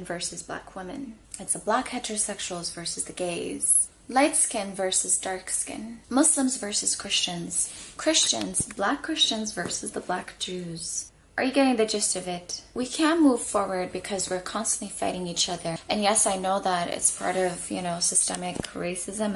versus black women. It's the black heterosexuals versus the gays. Light skin versus dark skin. Muslims versus Christians. Black Christians versus the black Jews. Are you getting the gist of it? We can't move forward because we're constantly fighting each other. And yes, I know that it's part of, systemic racism.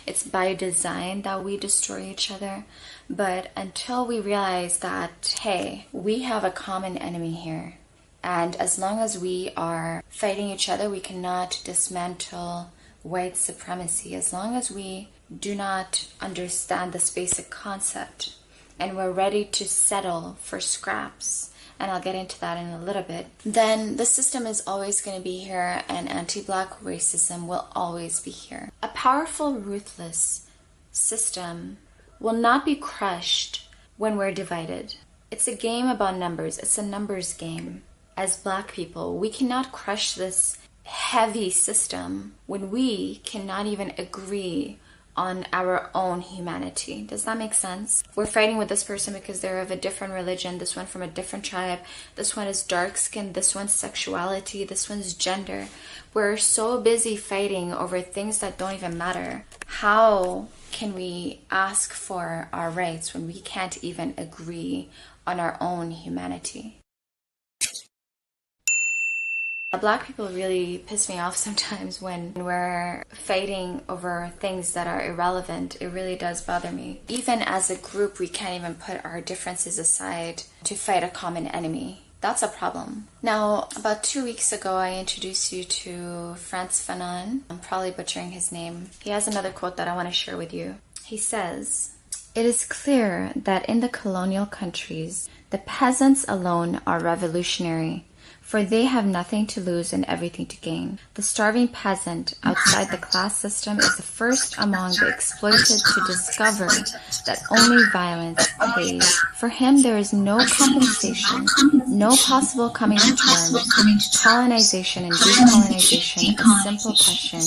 It's by design that we destroy each other. But until we realize that, hey, we have a common enemy here. And as long as we are fighting each other, we cannot dismantle white supremacy. As long as we do not understand this basic concept, and we're ready to settle for scraps, and I'll get into that in a little bit, then the system is always going to be here, and anti-black racism will always be here. A powerful, ruthless system will not be crushed when we're divided. It's a game about numbers. It's a numbers game. As black people, we cannot crush this heavy system when we cannot even agree on our own humanity. Does that make sense? We're fighting with this person because they're of a different religion, this one from a different tribe, this one is dark skinned, this one's sexuality, this one's gender. We're so busy fighting over things that don't even matter. How can we ask for our rights when we can't even agree on our own humanity? Black people really piss me off sometimes when we're fighting over things that are irrelevant. It really does bother me. Even as a group, we can't even put our differences aside to fight a common enemy. That's a problem. Now, about 2 weeks ago, I introduced you to Frantz Fanon. I'm probably butchering his name. He has another quote that I want to share with you. He says, "It is clear that in the colonial countries, the peasants alone are revolutionary, for they have nothing to lose and everything to gain. The starving peasant outside the class system is the first among the exploited to discover that only violence pays. For him there is no compensation, no possible coming to terms. Colonization and decolonization a simple question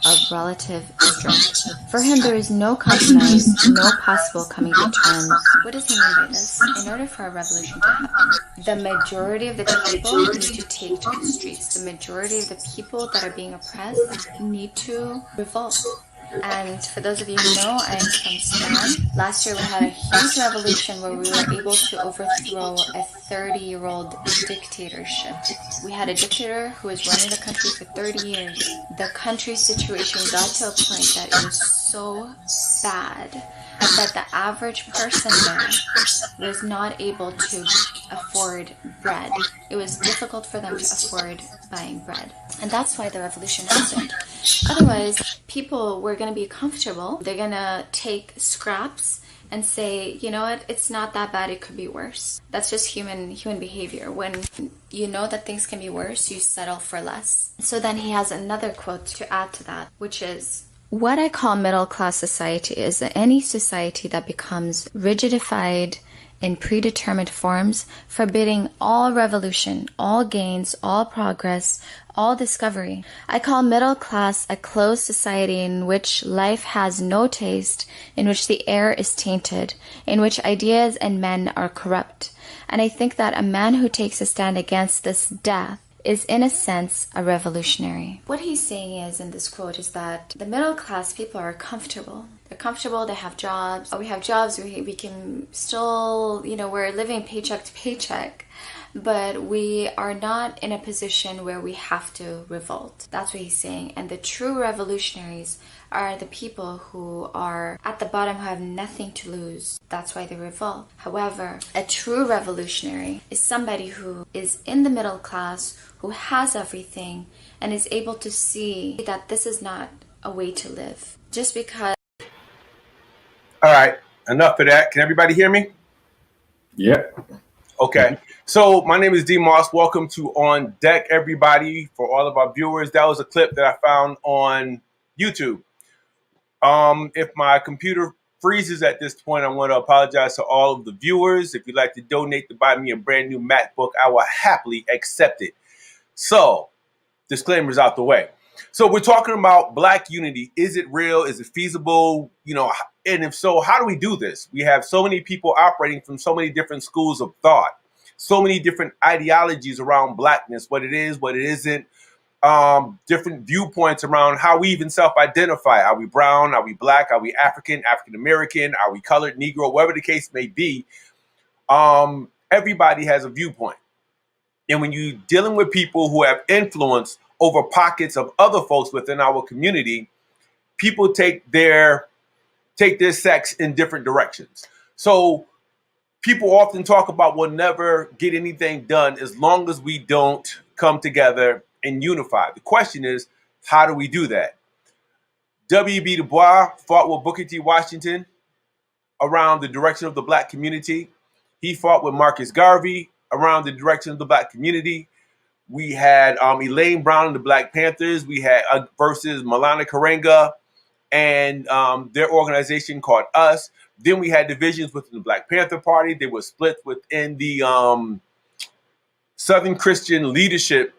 of relative strength. For him there is no compromise, no possible coming to terms." What does he mean by this? In order for a revolution to happen, the majority of the people need to take to the streets. The majority of the people that are being oppressed need to revolt. And for those of you who know, I am from Sudan. Last year we had a huge revolution where we were able to overthrow a 30-year-old dictatorship. We had a dictator who was running the country for 30 years. The country's situation got to a point that it was so bad that the average person there was not able to afford bread. It was difficult for them to afford buying bread. And that's why the revolution happened. Otherwise, people were going to be comfortable. They're going to take scraps and say, you know what, it's not that bad, it could be worse. That's just human behavior. When you know that things can be worse, you settle for less. So then he has another quote to add to that, which is, "What I call middle-class society is any society that becomes rigidified in predetermined forms, forbidding all revolution, all gains, all progress, all discovery. I call middle class a closed society in which life has no taste, in which the air is tainted, in which ideas and men are corrupt. And I think that a man who takes a stand against this death is in a sense a revolutionary." What he's saying is, in this quote, is that the middle class people are comfortable. They're comfortable, they have jobs. We have jobs, we can still, we're living paycheck to paycheck, but we are not in a position where we have to revolt. That's what he's saying. And the true revolutionaries are the people who are at the bottom, who have nothing to lose. That's why they revolt. However, a true revolutionary is somebody who is in the middle class, who has everything, and is able to see that this is not a way to live. Just because... All right, enough of that. Can everybody hear me? Yeah. Okay. So my name is D Moss. Welcome to On Deck, everybody. For all of our viewers, that was a clip that I found on YouTube. If my computer freezes at this point, I want to apologize to all of the viewers. If you'd like to donate to buy me a brand new MacBook, I will happily accept it. So, disclaimers out the way. So we're talking about Black unity. Is it real? Is it feasible? And if so, how do we do this? We have so many people operating from so many different schools of thought. so many different ideologies around blackness, what it is, what it isn't, different viewpoints around how we even self-identify. Are we brown? Are we black? Are we African, African American? Are we colored, Negro? Whatever the case may be, everybody has a viewpoint. And when you're dealing with people who have influence over pockets of other folks within our community, people take their sex in different directions. So people often talk about we'll never get anything done as long as we don't come together and unify. The question is, how do we do that? W.E.B. Du Bois fought with Booker T. Washington around the direction of the black community. He fought with Marcus Garvey around the direction of the black community. We had Elaine Brown and the Black Panthers. We had versus Maulana Karenga and their organization called US. Then we had divisions within the Black Panther Party. They were split within the Southern Christian leadership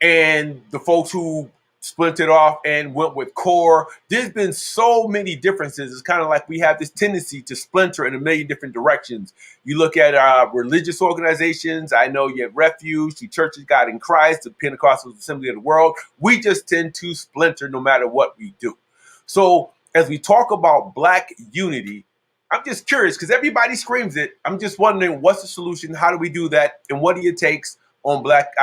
and the folks who splintered off and went with CORE. There's been so many differences. It's kind of like we have this tendency to splinter in a million different directions. You look at religious organizations. I know you have Refuge, the Church of God in Christ, the Pentecostal Assembly of the World. We just tend to splinter no matter what we do. So as we talk about black unity, I'm just curious because everybody screams it. I'm just wondering what's the solution? How do we do that? And what do it takes on black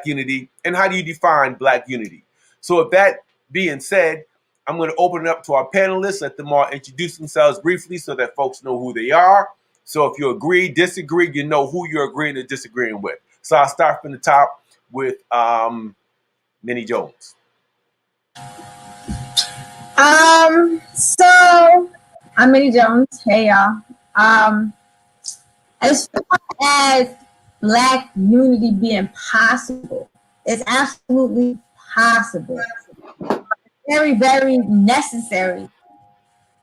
unity? And how do you define black unity? So with that being said, I'm going to open it up to our panelists, let them all introduce themselves briefly so that folks know who they are. So if you agree, disagree, you know who you're agreeing or disagreeing with. So I'll start from the top with Minnie Jones. So I'm Minnie Jones. Hey y'all. As far as black unity being possible, it's absolutely possible. Very, very necessary.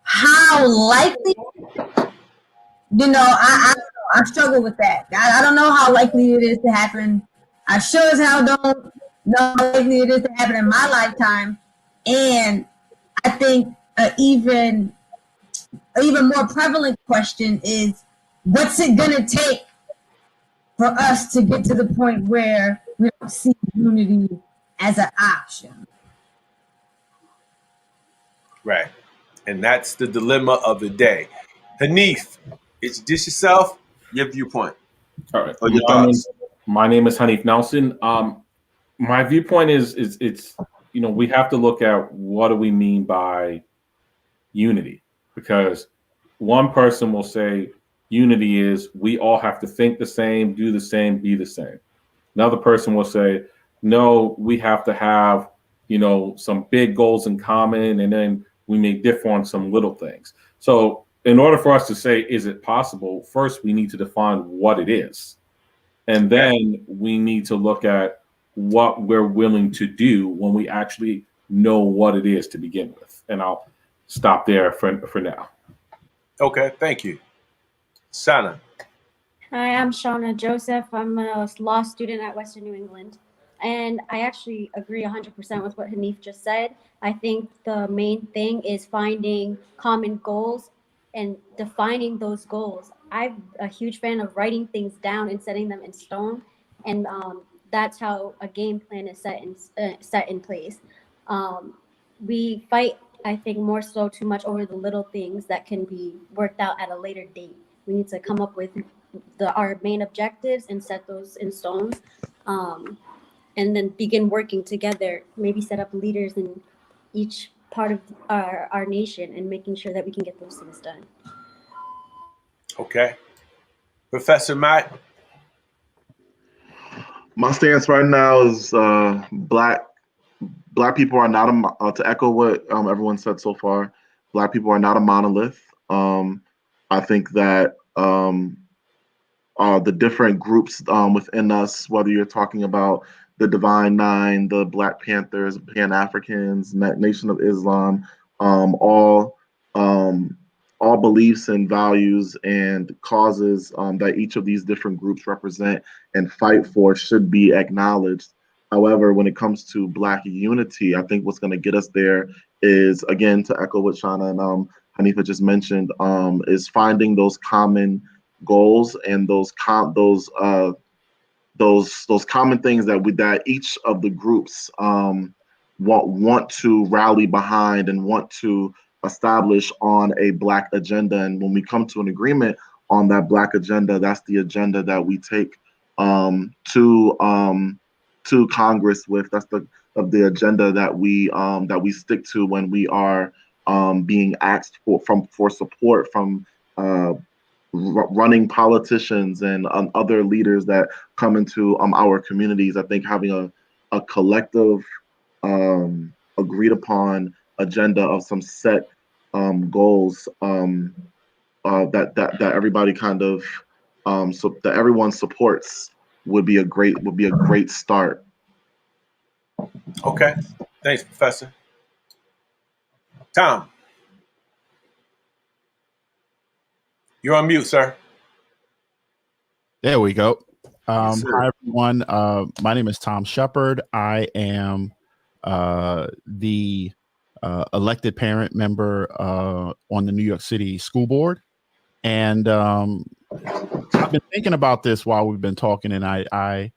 How likely? I struggle with that. I don't know how likely it is to happen. I sure as hell don't know how likely it is to happen in my lifetime. And I think even more prevalent question is, what's it gonna take for us to get to the point where we don't see unity as an option? Right. And that's the dilemma of the day. Hanif, introduce yourself, your viewpoint. All right. My name is Hanif Nelson. My viewpoint is it's we have to look at what do we mean by unity, because one person will say unity is we all have to think the same, do the same, be the same. Another person will say, no, we have to have, some big goals in common, and then we may differ on some little things. So in order for us to say, is it possible? First, we need to define what it is. And then we need to look at what we're willing to do when we actually know what it is to begin with. And I'll stop there for now. Okay, thank you. Shauna. Hi, I'm Shauna Joseph. I'm a law student at Western New England. And I actually agree 100% with what Hanif just said. I think the main thing is finding common goals and defining those goals. I'm a huge fan of writing things down and setting them in stone. And that's how a game plan is set in place. We fight, I think, more so too much over the little things that can be worked out at a later date. We need to come up with our main objectives and set those in stone, and then begin working together, maybe set up leaders in each part of our nation and making sure that we can get those things done. Okay. Professor Matt? My stance right now is black people are not to echo what everyone said so far, black people are not a monolith. I think that the different groups within us, whether you're talking about the Divine Nine, the Black Panthers, Pan-Africans, Nation of Islam, all beliefs and values and causes that each of these different groups represent and fight for should be acknowledged. However, when it comes to Black unity, I think what's going to get us there is, again, to echo what Shauna and Hanifa just mentioned, is finding those common goals and those common things that each of the groups want to rally behind and want to establish on a Black agenda. And when we come to an agreement on that Black agenda, that's the agenda that we take to Congress with. That's the agenda that we stick to when we are being asked for support from running politicians and other leaders that come into our communities. I think having a collective agreed upon agenda of some set goals that everybody kind of so that everyone supports would be a great start. Okay, thanks, Professor. Tom, you're on mute, sir. There we go. Yes, hi, everyone. My name is Tom Shepard. I am the elected parent member on the New York City School Board. And I've been thinking about this while we've been talking, and I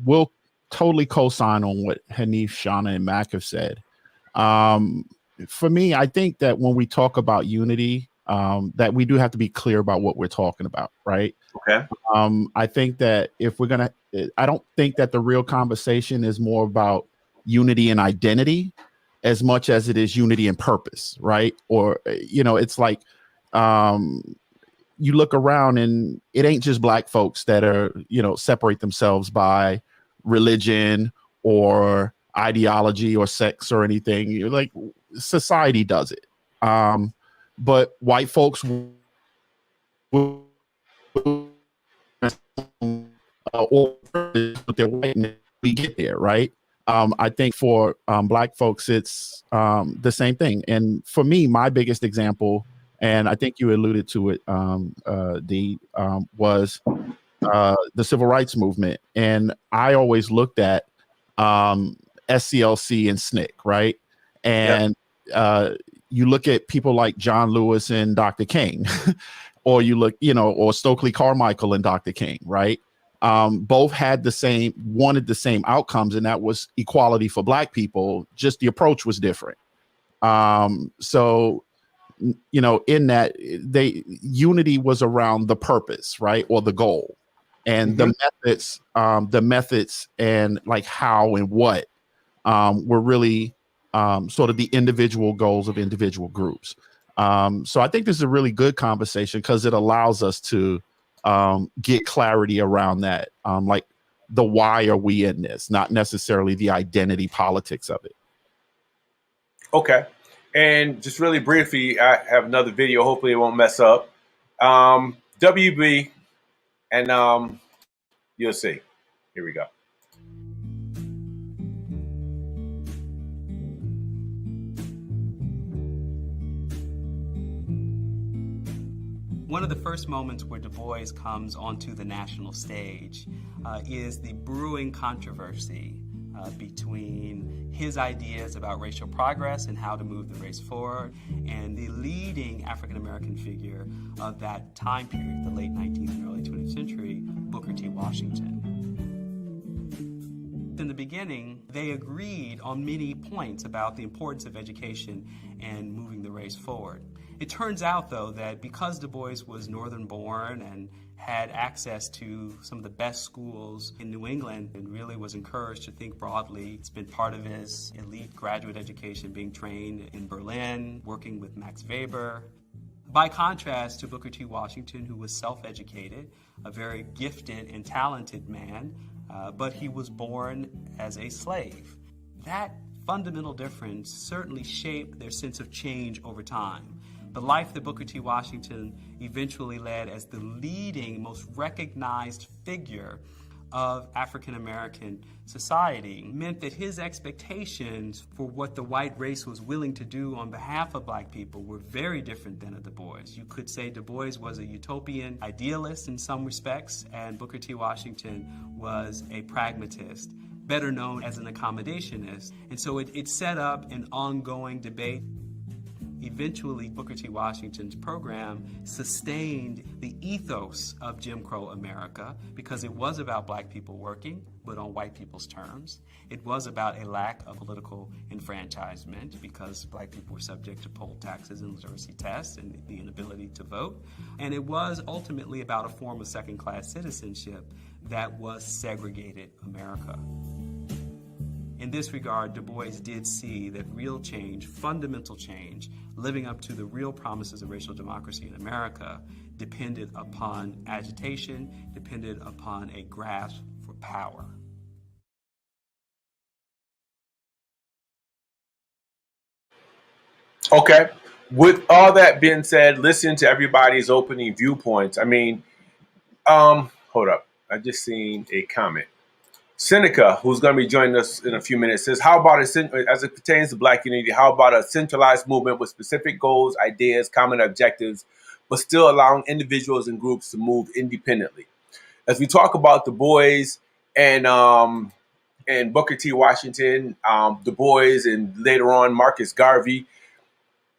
will totally co-sign on what Hanif, Shauna, and Mac have said. For me, I think that when we talk about unity, that we do have to be clear about what we're talking about, right? Okay. I think that if we're gonna, I don't think that the real conversation is more about unity and identity as much as it is unity and purpose, right? Or, it's like, you look around and it ain't just Black folks that are, separate themselves by religion or ideology or sex or anything. You're like, society does it. But white folks will or with their whiteness, we get there, right? I think for Black folks, it's the same thing. And for me, my biggest example, and I think you alluded to it, was the civil rights movement. And I always looked at SCLC and SNCC, right? And you look at people like John Lewis and Dr. King, or you look, or Stokely Carmichael and Dr. King, right? Both wanted the same outcomes, and that was equality for Black people. Just the approach was different. So, in that, unity was around the purpose, right, or the goal, and the methods, and like how and what were really sort of the individual goals of individual groups. So I think this is a really good conversation because it allows us to get clarity around that, like the why are we in this, not necessarily the identity politics of it. Okay. And just really briefly, I have another video. Hopefully it won't mess up. WB, and you'll see. Here we go. One of the first moments where Du Bois comes onto the national stage is the brewing controversy between his ideas about racial progress and how to move the race forward, and the leading African-American figure of that time period, the late 19th and early 20th century, Booker T. Washington. In the beginning, they agreed on many points about the importance of education and moving the race forward. It turns out, though, that because Du Bois was Northern born and had access to some of the best schools in New England and really was encouraged to think broadly, it's been part of his elite graduate education, being trained in Berlin, working with Max Weber. By contrast to Booker T. Washington, who was self-educated, a very gifted and talented man, but he was born as a slave. That fundamental difference certainly shaped their sense of change over time. The life that Booker T. Washington eventually led as the leading, most recognized figure of African American society meant that his expectations for what the white race was willing to do on behalf of Black people were very different than of Du Bois. You could say Du Bois was a utopian idealist in some respects, and Booker T. Washington was a pragmatist, better known as an accommodationist. And so it set up an ongoing debate. Eventually, Booker T. Washington's program sustained the ethos of Jim Crow America because it was about black people working, but on white people's terms. It was about a lack of political enfranchisement because black people were subject to poll taxes and literacy tests and the inability to vote. And it was ultimately about a form of second-class citizenship that was segregated America. In this regard, Du Bois did see that real change, fundamental change, living up to the real promises of racial democracy in America depended upon agitation, depended upon a grasp for power. Okay. With all that being said, listen to everybody's opening viewpoints. I mean, hold up. I just seen a comment. Seneca, who's going to be joining us in a few minutes, says, how about, as it pertains to Black unity, how about a centralized movement with specific goals, ideas, common objectives, but still allowing individuals and groups to move independently? As we talk about Du Bois and Booker T. Washington, Du Bois, and later on Marcus Garvey,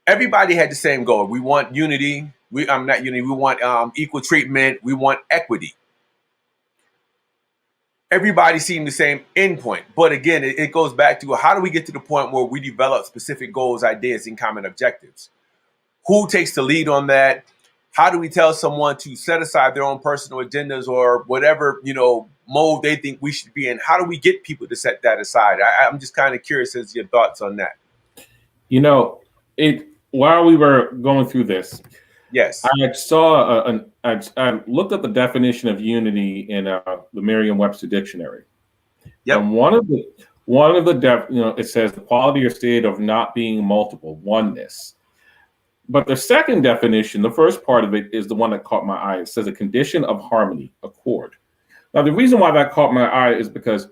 everybody had the same goal. We want unity. We want equal treatment. We want equity. Everybody seeing the same endpoint. But again, it goes back to how do we get to the point where we develop specific goals, ideas, and common objectives? Who takes the lead on that? How do we tell someone to set aside their own personal agendas or whatever, mode they think we should be in? How do we get people to set that aside? I'm just kind of curious as to your thoughts on that. While we were going through this, yes, I saw I looked at the definition of unity in the Merriam-Webster dictionary. Yep. And one of the it says the quality or state of not being multiple, oneness. But the second definition, the first part of it, is the one that caught my eye. It says a condition of harmony, accord. Now, the reason why that caught my eye is because,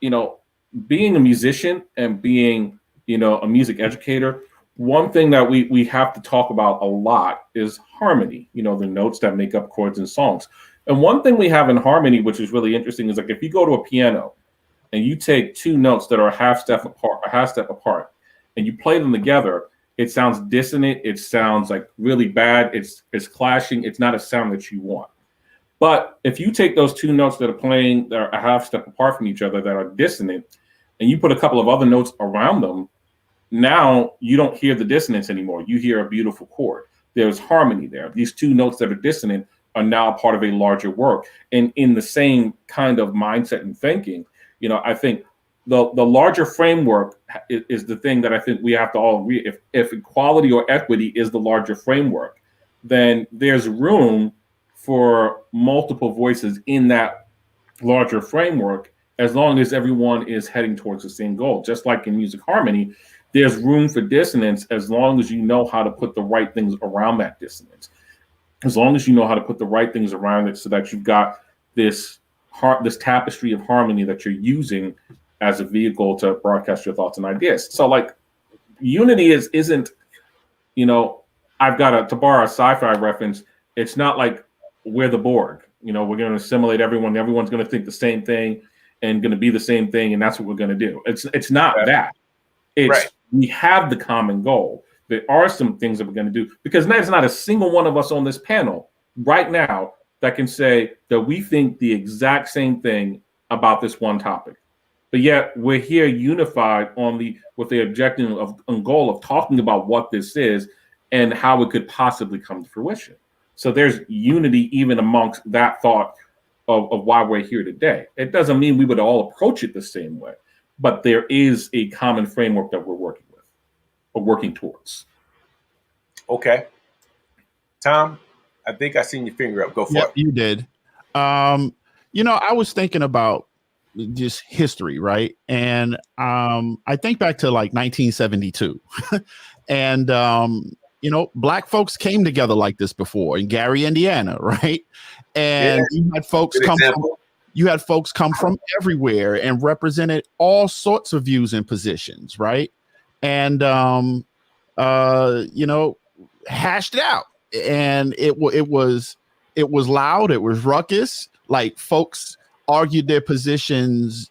being a musician and being, a music educator, one thing that we have to talk about a lot is harmony, the notes that make up chords and songs. And one thing we have in harmony, which is really interesting, is like if you go to a piano and you take two notes that are a half step apart, and you play them together, it sounds dissonant. It sounds like really bad. It's clashing. It's not a sound that you want. But if you take those two notes that are playing, that are a half step apart from each other, that are dissonant, and you put a couple of other notes around them, now you don't hear the dissonance anymore. You hear a beautiful chord. There's harmony there. These two notes that are dissonant are now part of a larger work. And in the same kind of mindset and thinking, I think the larger framework is the thing that I think we have to all agree. If equality or equity is the larger framework, then there's room for multiple voices in that larger framework, as long as everyone is heading towards the same goal. Just like in music harmony, there's room for dissonance as long as you know how to put the right things around that dissonance. As long as you know how to put the right things around it so that you've got this tapestry of harmony that you're using as a vehicle to broadcast your thoughts and ideas. So like unity isn't, I've got to borrow a sci-fi reference, it's not like we're the Borg. We're going to assimilate everyone. Everyone's going to think the same thing and going to be the same thing. And that's what we're going to do. It's not that. It's right. We have the common goal. There are some things that we're going to do, because there's not a single one of us on this panel right now that can say that we think the exact same thing about this one topic. But yet we're here unified with the objective and goal of talking about what this is and how it could possibly come to fruition. So there's unity even amongst that thought of why we're here today. It doesn't mean we would all approach it the same way, but there is a common framework that we're working with or working towards. Okay. Tom, I think I seen your finger up. Go for it. You did. I was thinking about just history, right? And I think back to like 1972 and, Black folks came together like this before in Gary, Indiana, right? And you had folks come from everywhere and represented all sorts of views and positions, right? And hashed it out. And it was loud, it was ruckus. Like folks argued their positions,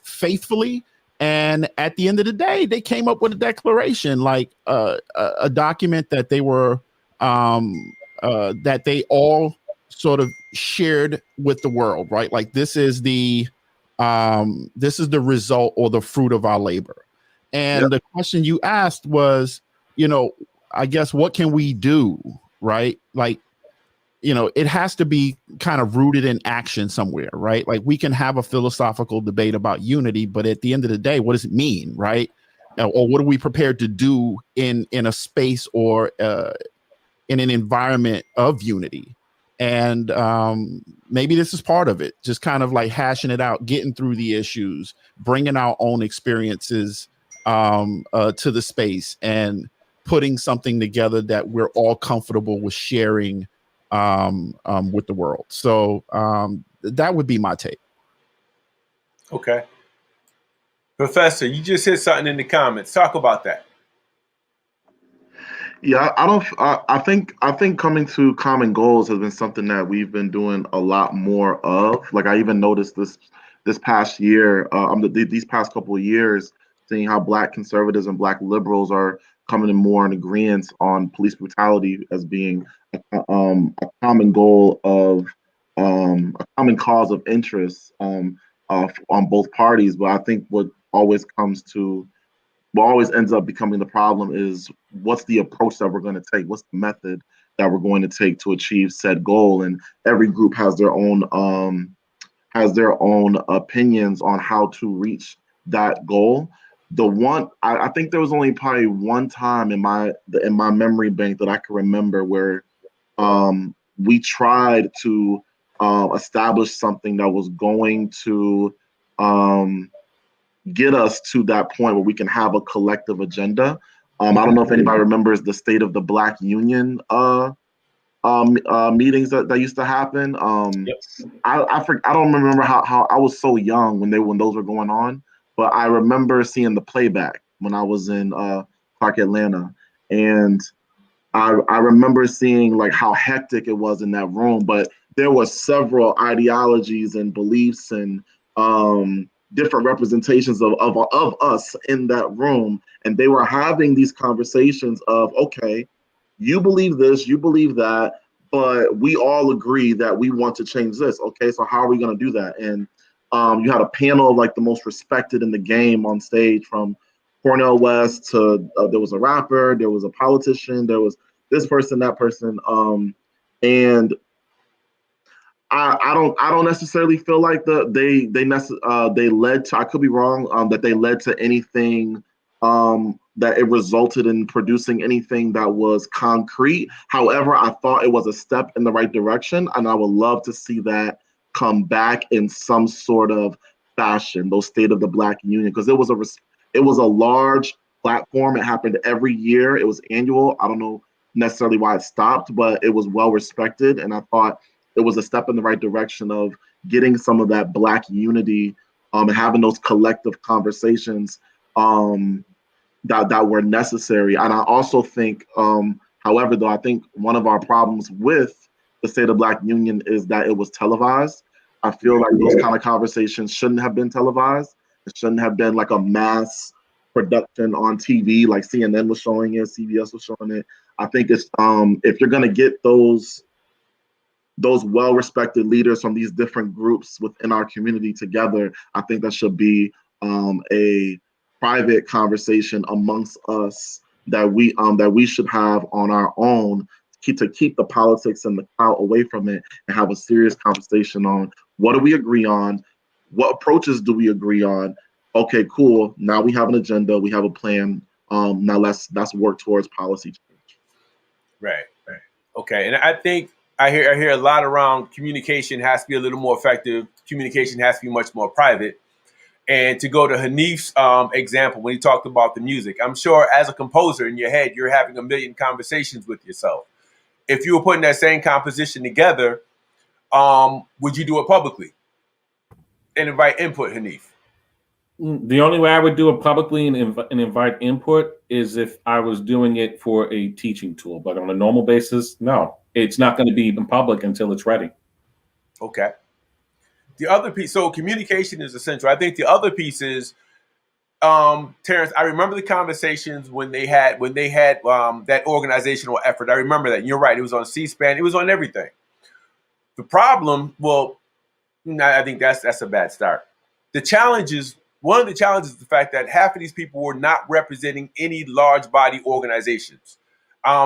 faithfully, And at the end of the day, they came up with a declaration, like a document that they were that they all sort of shared with the world, right? Like this is the result or the fruit of our labor. And the question you asked was, I guess, what can we do, right? Like, it has to be kind of rooted in action somewhere, right? Like we can have a philosophical debate about unity, but at the end of the day, what does it mean, right? Or what are we prepared to do in a space or in an environment of unity? And maybe this is part of it, just kind of like hashing it out, getting through the issues, bringing our own experiences to the space and putting something together that we're all comfortable with sharing with the world. So that would be my take. Okay. Professor, you just hit something in the comments. Talk about that. Yeah, I think coming to common goals has been something that we've been doing a lot more of. Like I even noticed this past year, these past couple of years, seeing how Black conservatives and Black liberals are coming in more in agreement on police brutality as being a common goal of a common cause of interest on both parties. But I think what always ends up becoming the problem is what's the approach that we're going to take? What's the method that we're going to take to achieve said goal? And every group has their own opinions on how to reach that goal. I think there was only probably one time in my memory bank that I can remember where we tried to establish something that was going to get us to that point where we can have a collective agenda. I don't know if anybody remembers the State of the Black Union meetings that used to happen. I don't remember how I was so young when those were going on, but I remember seeing the playback when I was in Clark, Atlanta, and I remember seeing like how hectic it was in that room. But there were several ideologies and beliefs and different representations of us in that room, and they were having these conversations of, okay, you believe this, you believe that, but we all agree that we want to change this. Okay, so how are we going to do that? And you had a panel of like the most respected in the game on stage, from Cornel West to there was a rapper, there was a politician, there was this person, that person, and I don't necessarily feel like they led to, I could be wrong, that they led to anything, that it resulted in producing anything that was concrete. However, I thought it was a step in the right direction, and I would love to see that come back in some sort of fashion, those State of the Black Union, because it was a large platform. It happened every year. It was annual. I don't know necessarily why it stopped, but it was well respected, and I thought it was a step in the right direction of getting some of that Black unity and having those collective conversations that were necessary. And I also think, however, though, I think one of our problems with the State of Black Union is that it was televised. I feel like those kind of conversations shouldn't have been televised. It shouldn't have been like a mass production on TV, like CNN was showing it, CBS was showing it. I think it's if you're gonna get those well-respected leaders from these different groups within our community together, I think that should be a private conversation amongst us that we should have on our own to keep the politics and the clout away from it, and have a serious conversation on what do we agree on, what approaches do we agree on. Okay, cool. Now we have an agenda, we have a plan. Now let's work towards policy change. Right. Okay, and I think I hear a lot around communication has to be a little more effective. Communication has to be much more private. And to go to Hanif's example, when he talked about the music, I'm sure as a composer in your head, you're having a million conversations with yourself. If you were putting that same composition together, would you do it publicly and invite input, Hanif? The only way I would do it publicly and invite input is if I was doing it for a teaching tool. But on a normal basis, no. It's not going to be in public until it's ready. Okay. The other piece, so communication is essential. I think the other piece is Terrence, I remember the conversations when they had that organizational effort. I remember that. You're right. It was on C-SPAN. It was on everything. The problem, well, I think that's a bad start. One of the challenges is the fact that half of these people were not representing any large body organizations.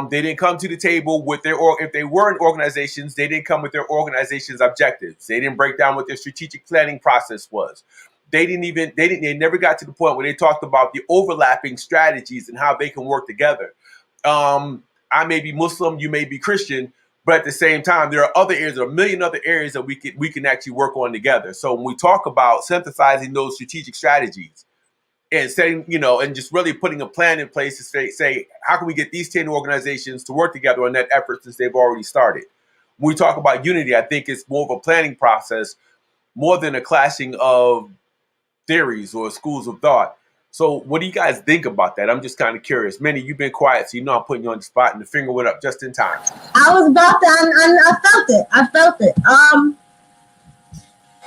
They didn't come to the table with if they were in organizations, they didn't come with their organization's objectives. They didn't break down what their strategic planning process was. They never got to the point where they talked about the overlapping strategies and how they can work together. I may be Muslim, you may be Christian, but at the same time, there are a million other areas that we can actually work on together. So when we talk about synthesizing those strategic strategies and setting, and just really putting a plan in place to say, how can we get these 10 organizations to work together on that effort since they've already started? When we talk about unity, I think it's more of a planning process more than a clashing of theories or schools of thought. So what do you guys think about that? I'm just kind of curious. Minnie, you've been quiet, so I'm putting you on the spot, and the finger went up just in time. I was about to, I felt it.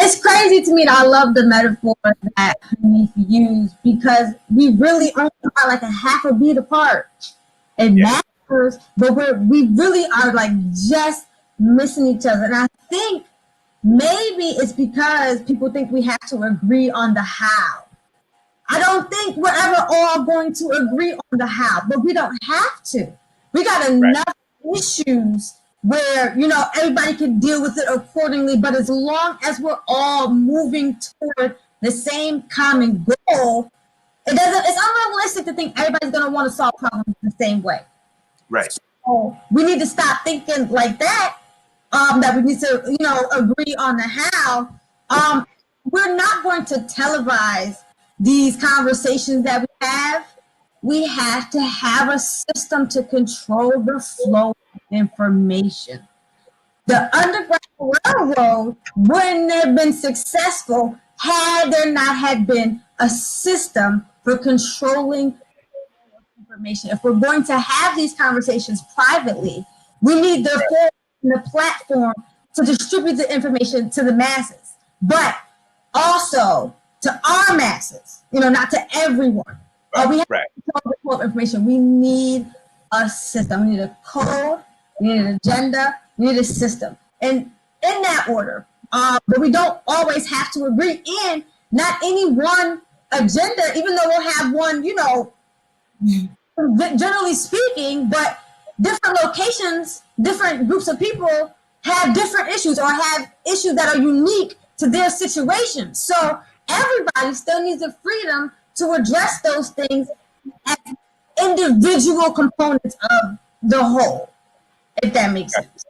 It's crazy to me that I love the metaphor that Hanif used, because we really only are like a half a beat apart. It matters, but we really are like just missing each other. And I think maybe it's because people think we have to agree on the how. I don't think we're ever all going to agree on the how, but we don't have to. We got enough issues where, everybody can deal with it accordingly, but as long as we're all moving toward the same common goal, it's unrealistic to think everybody's going to want to solve problems the same way. Right. So we need to stop thinking like that, that we need to, agree on the how. We're not going to televise these conversations that we have. We have to have a system to control the flow of information. The Underground Railroad wouldn't have been successful had there not had been a system for controlling information. If we're going to have these conversations privately, we need the platform to distribute the information to the masses, but also to our masses, not to everyone. We have to control the flow of information. We need a system. We need a code. We need an agenda. We need a system. And in that order, but we don't always have to agree in not any one agenda, even though we'll have one, generally speaking, but different locations, different groups of people have different issues or have issues that are unique to their situation. So everybody still needs the freedom to address those things as individual components of the whole, if that makes sense.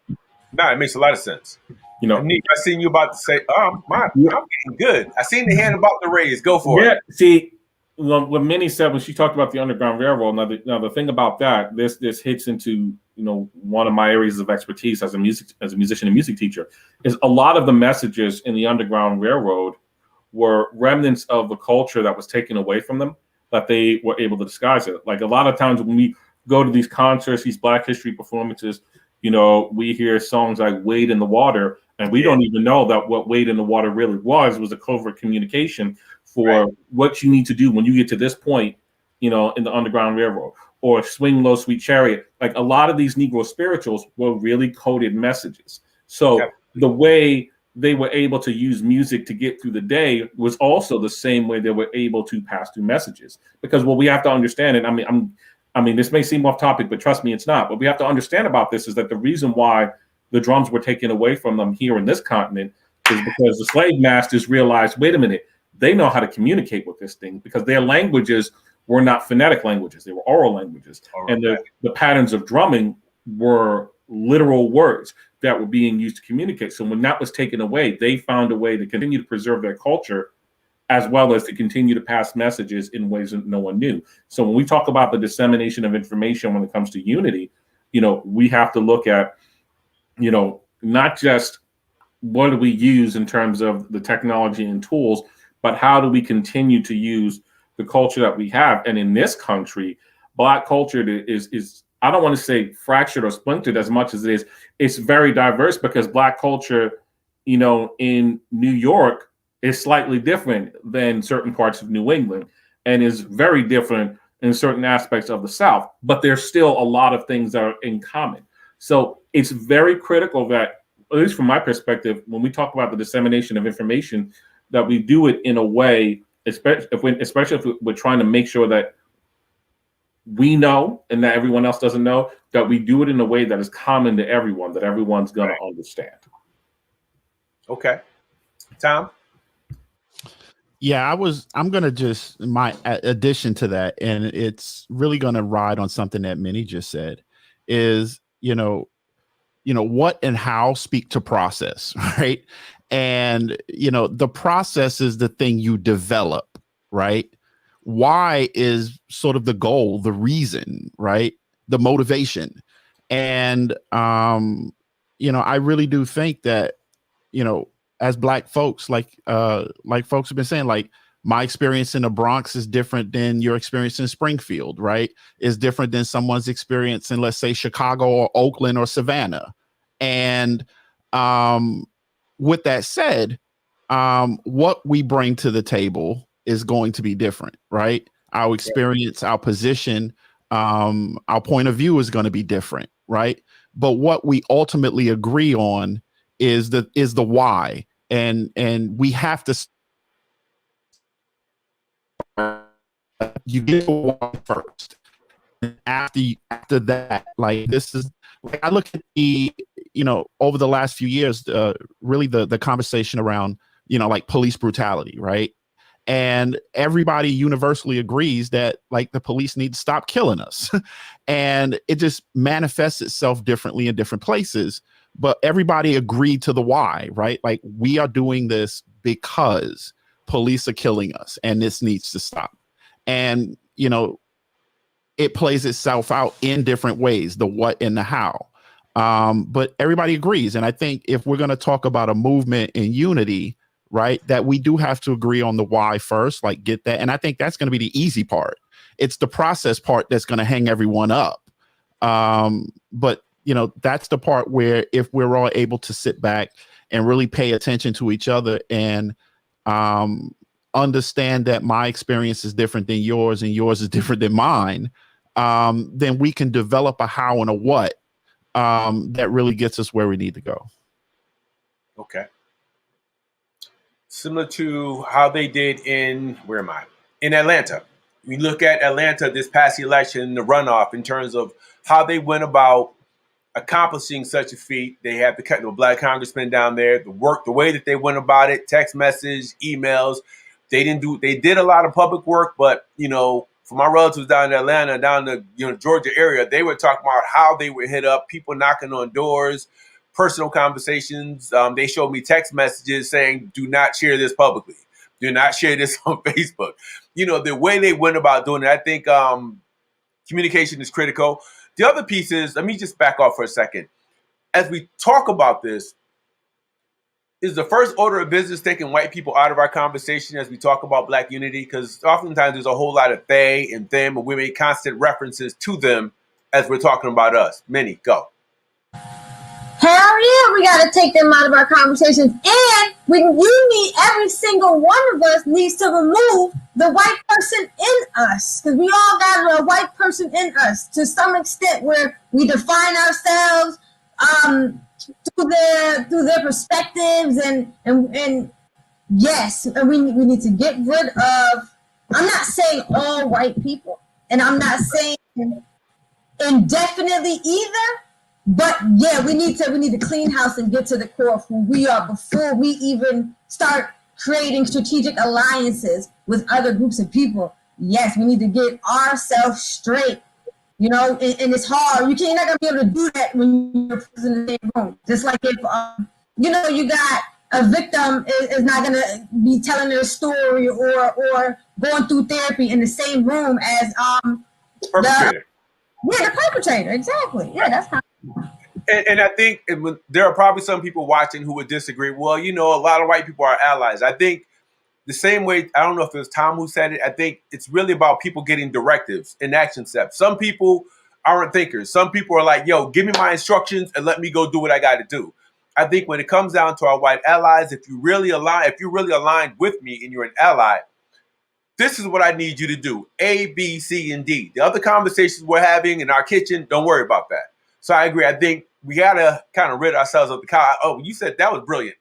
No, it makes a lot of sense. Nick, I seen you about to say, I'm getting good. I seen the hand about to raise. Go for it. Yeah, see, what Minnie said when she talked about the Underground Railroad, now the thing about that, this hits into, one of my areas of expertise as a musician and music teacher, is a lot of the messages in the Underground Railroad were remnants of the culture that was taken away from them, that they were able to disguise it. Like a lot of times when we go to these concerts, these Black History performances, we hear songs like Wade in the Water, and we don't even know that what Wade in the Water really was a covert communication for what you need to do when you get to this point, in the Underground Railroad, or Swing Low, Sweet Chariot. Like a lot of these Negro spirituals were really coded messages. So the way they were able to use music to get through the day was also the same way they were able to pass through messages. Because what we have to understand, and I mean, this may seem off topic, but trust me, it's not. What we have to understand about this is that the reason why the drums were taken away from them here in this continent is because the slave masters realized, wait a minute, they know how to communicate with this thing, because their languages were not phonetic languages. They were oral languages. And the patterns of drumming were literal words that were being used to communicate. So when that was taken away, they found a way to continue to preserve their culture, as well as to continue to pass messages in ways that no one knew. So when we talk about the dissemination of information when it comes to unity, we have to look at, not just what do we use in terms of the technology and tools, but how do we continue to use the culture that we have. And in this country, Black culture is I don't want to say fractured or splintered as much as it is. It's very diverse, because Black culture, in New York is slightly different than certain parts of New England. and is very different in certain aspects of the South, but there's still a lot of things that are in common. So it's very critical that, at least from my perspective, when we talk about the dissemination of information, that we do it in a way, especially if we're trying to make sure that we know and that everyone else doesn't know, that we do it in a way that is common to everyone, that everyone's going to understand. Okay. Tom? Yeah, I'm gonna just my addition to that, and it's really gonna ride on something that Minnie just said, is what and how speak to process, right? And the process is the thing you develop, right? Why is sort of the goal, the reason, right? The motivation. And I really do think that, as Black folks, like folks have been saying, like, my experience in the Bronx is different than your experience in Springfield, right? Is different than someone's experience in, let's say, Chicago or Oakland or Savannah. And with that said, what we bring to the table is going to be different, right? Our experience, our position, our point of view is going to be different, right? But what we ultimately agree on is the why. And we have to you get the why first. And after that, like, this is like, I look at the over the last few years, really the conversation around like police brutality, right? And everybody universally agrees that, like, the police need to stop killing us. And it just manifests itself differently in different places. But everybody agreed to the why, right? Like, we are doing this because police are killing us and this needs to stop. And, it plays itself out in different ways, the what and the how. But everybody agrees. And I think if we're going to talk about a movement in unity, right, that we do have to agree on the why first, like, get that. And I think that's going to be the easy part. It's the process part that's going to hang everyone up. But that's the part where, if we're all able to sit back and really pay attention to each other and understand that my experience is different than yours and yours is different than mine, then we can develop a how and a what that really gets us where we need to go. Okay. Similar to how they did in Atlanta. We look at Atlanta this past election, the runoff, in terms of how they went about accomplishing such a feat. They had the Black congressman down there, the way that they went about it, text message, emails. They did a lot of public work, but for my relatives down in Atlanta, down the Georgia area, they were talking about how they would hit up people knocking on doors, personal conversations. They showed me text messages saying, "Do not share this publicly. Do not share this on Facebook." The way they went about doing it, I think communication is critical. The other piece is, let me just back off for a second. As we talk about this, is the first order of business taking white people out of our conversation as we talk about Black unity? Because oftentimes there's a whole lot of they and them, and we make constant references to them as we're talking about us. Minnie, go. Hell yeah, we got to take them out of our conversations. And every single one of us needs to remove the white person in us. Because we all got a white person in us to some extent, where we define ourselves through their perspectives. And yes, we need to get rid of, I'm not saying all white people, and I'm not saying indefinitely either. But yeah, we need to clean house and get to the core of who we are before we even start creating strategic alliances with other groups of people. Yes, we need to get ourselves straight. And it's hard. You're not gonna be able to do that when you're in the same room. Just like if you got a victim is not gonna be telling their story or going through therapy in the same room as Perpetrator. the perpetrator. Exactly. Yeah, that's how. And I think there are probably some people watching who would disagree. Well, a lot of white people are allies. I think the same way, I don't know if it was Tom who said it, I think it's really about people getting directives and action steps. Some people aren't thinkers. Some people are like, yo, give me my instructions and let me go do what I got to do. I think when it comes down to our white allies, if you're really aligned with me and you're an ally, this is what I need you to do. A, B, C, and D. The other conversations we're having in our kitchen, don't worry about that. So I agree. I think we got to kind of rid ourselves of the cow. Oh, you said that was brilliant.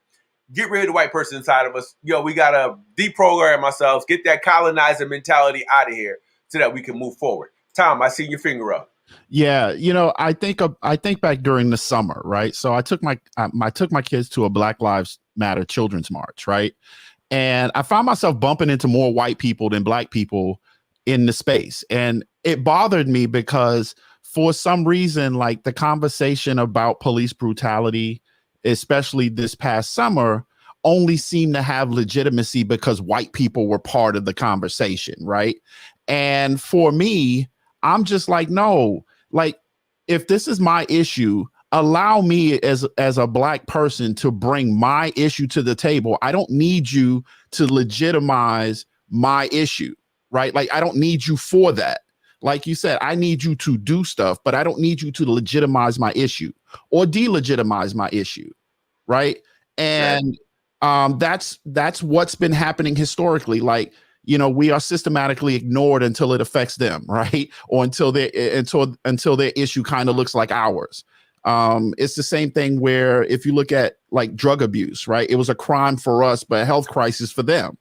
Get rid of the white person inside of us. We got to deprogram ourselves, get that colonizer mentality out of here so that we can move forward. Tom, I see your finger up. Yeah, I think back during the summer, right? So I took my kids to a Black Lives Matter Children's March, right? And I found myself bumping into more white people than black people in the space. And it bothered me because for some reason, like the conversation about police brutality, especially this past summer, only seemed to have legitimacy because white people were part of the conversation, right? And for me, I'm just like, no, like if this is my issue, allow me as a black person to bring my issue to the table. I don't need you to legitimize my issue, right? Like I don't need you for that. Like you said, I need you to do stuff, but I don't need you to legitimize my issue or delegitimize my issue, right? And that's what's been happening historically. Like, we are systematically ignored until it affects them, right? Or until their issue kind of looks like ours. It's the same thing where if you look at like drug abuse, right? It was a crime for us, but a health crisis for them.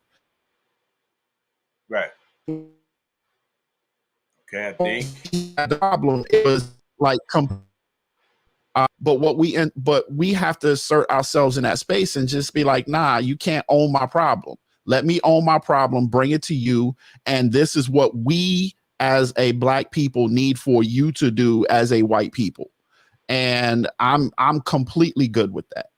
Right. Okay, I think the problem is like, but we have to assert ourselves in that space and just be like, nah, you can't own my problem. Let me own my problem, bring it to you. And this is what we as a black people need for you to do as a white people. And I'm completely good with that.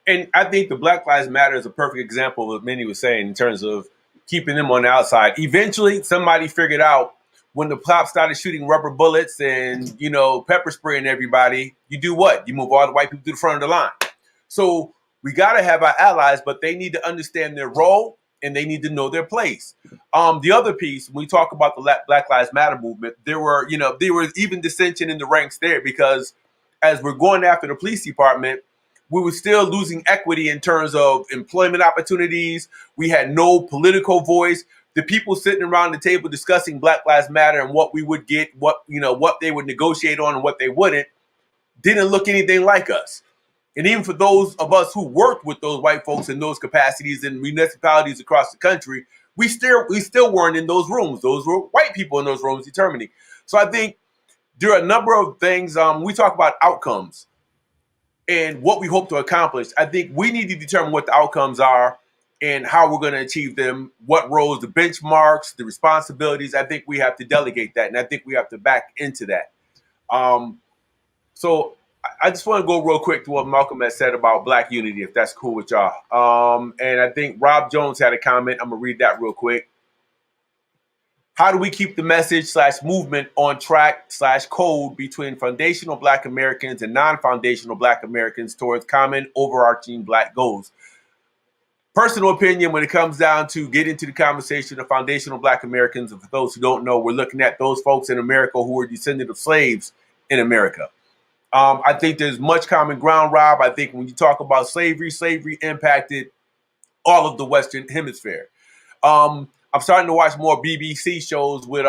And I think the Black Lives Matter is a perfect example of what Minnie was saying in terms of keeping them on the outside. Eventually, somebody figured out when the cops started shooting rubber bullets and, pepper spraying everybody, you do what? You move all the white people to the front of the line. So we got to have our allies, but they need to understand their role and they need to know their place. The other piece, when we talk about the Black Lives Matter movement, there were even dissension in the ranks there because as we're going after the police department, we were still losing equity in terms of employment opportunities. We had no political voice. The people sitting around the table discussing Black Lives Matter and what we would get, what they would negotiate on and what they wouldn't, didn't look anything like us. And even for those of us who worked with those white folks in those capacities in municipalities across the country, we still weren't in those rooms. Those were white people in those rooms determining. So I think there are a number of things. We talk about outcomes and what we hope to accomplish. I think we need to determine what the outcomes are and how we're going to achieve them, what roles, the benchmarks, the responsibilities. I think we have to delegate that, and I think we have to back into that. So I just want to go real quick to what Malcolm has said about Black unity, if that's cool with y'all. And I think Rob Jones had a comment. I'm going to read that real quick. How do we keep the message / movement on track / code between foundational Black Americans and non-foundational Black Americans towards common overarching Black goals? Personal opinion, when it comes down to get into the conversation of foundational Black Americans, and for those who don't know, we're looking at those folks in America who were descendants of slaves in America. I think there's much common ground, Rob. I think when you talk about slavery impacted all of the Western Hemisphere. I'm starting to watch more BBC shows with,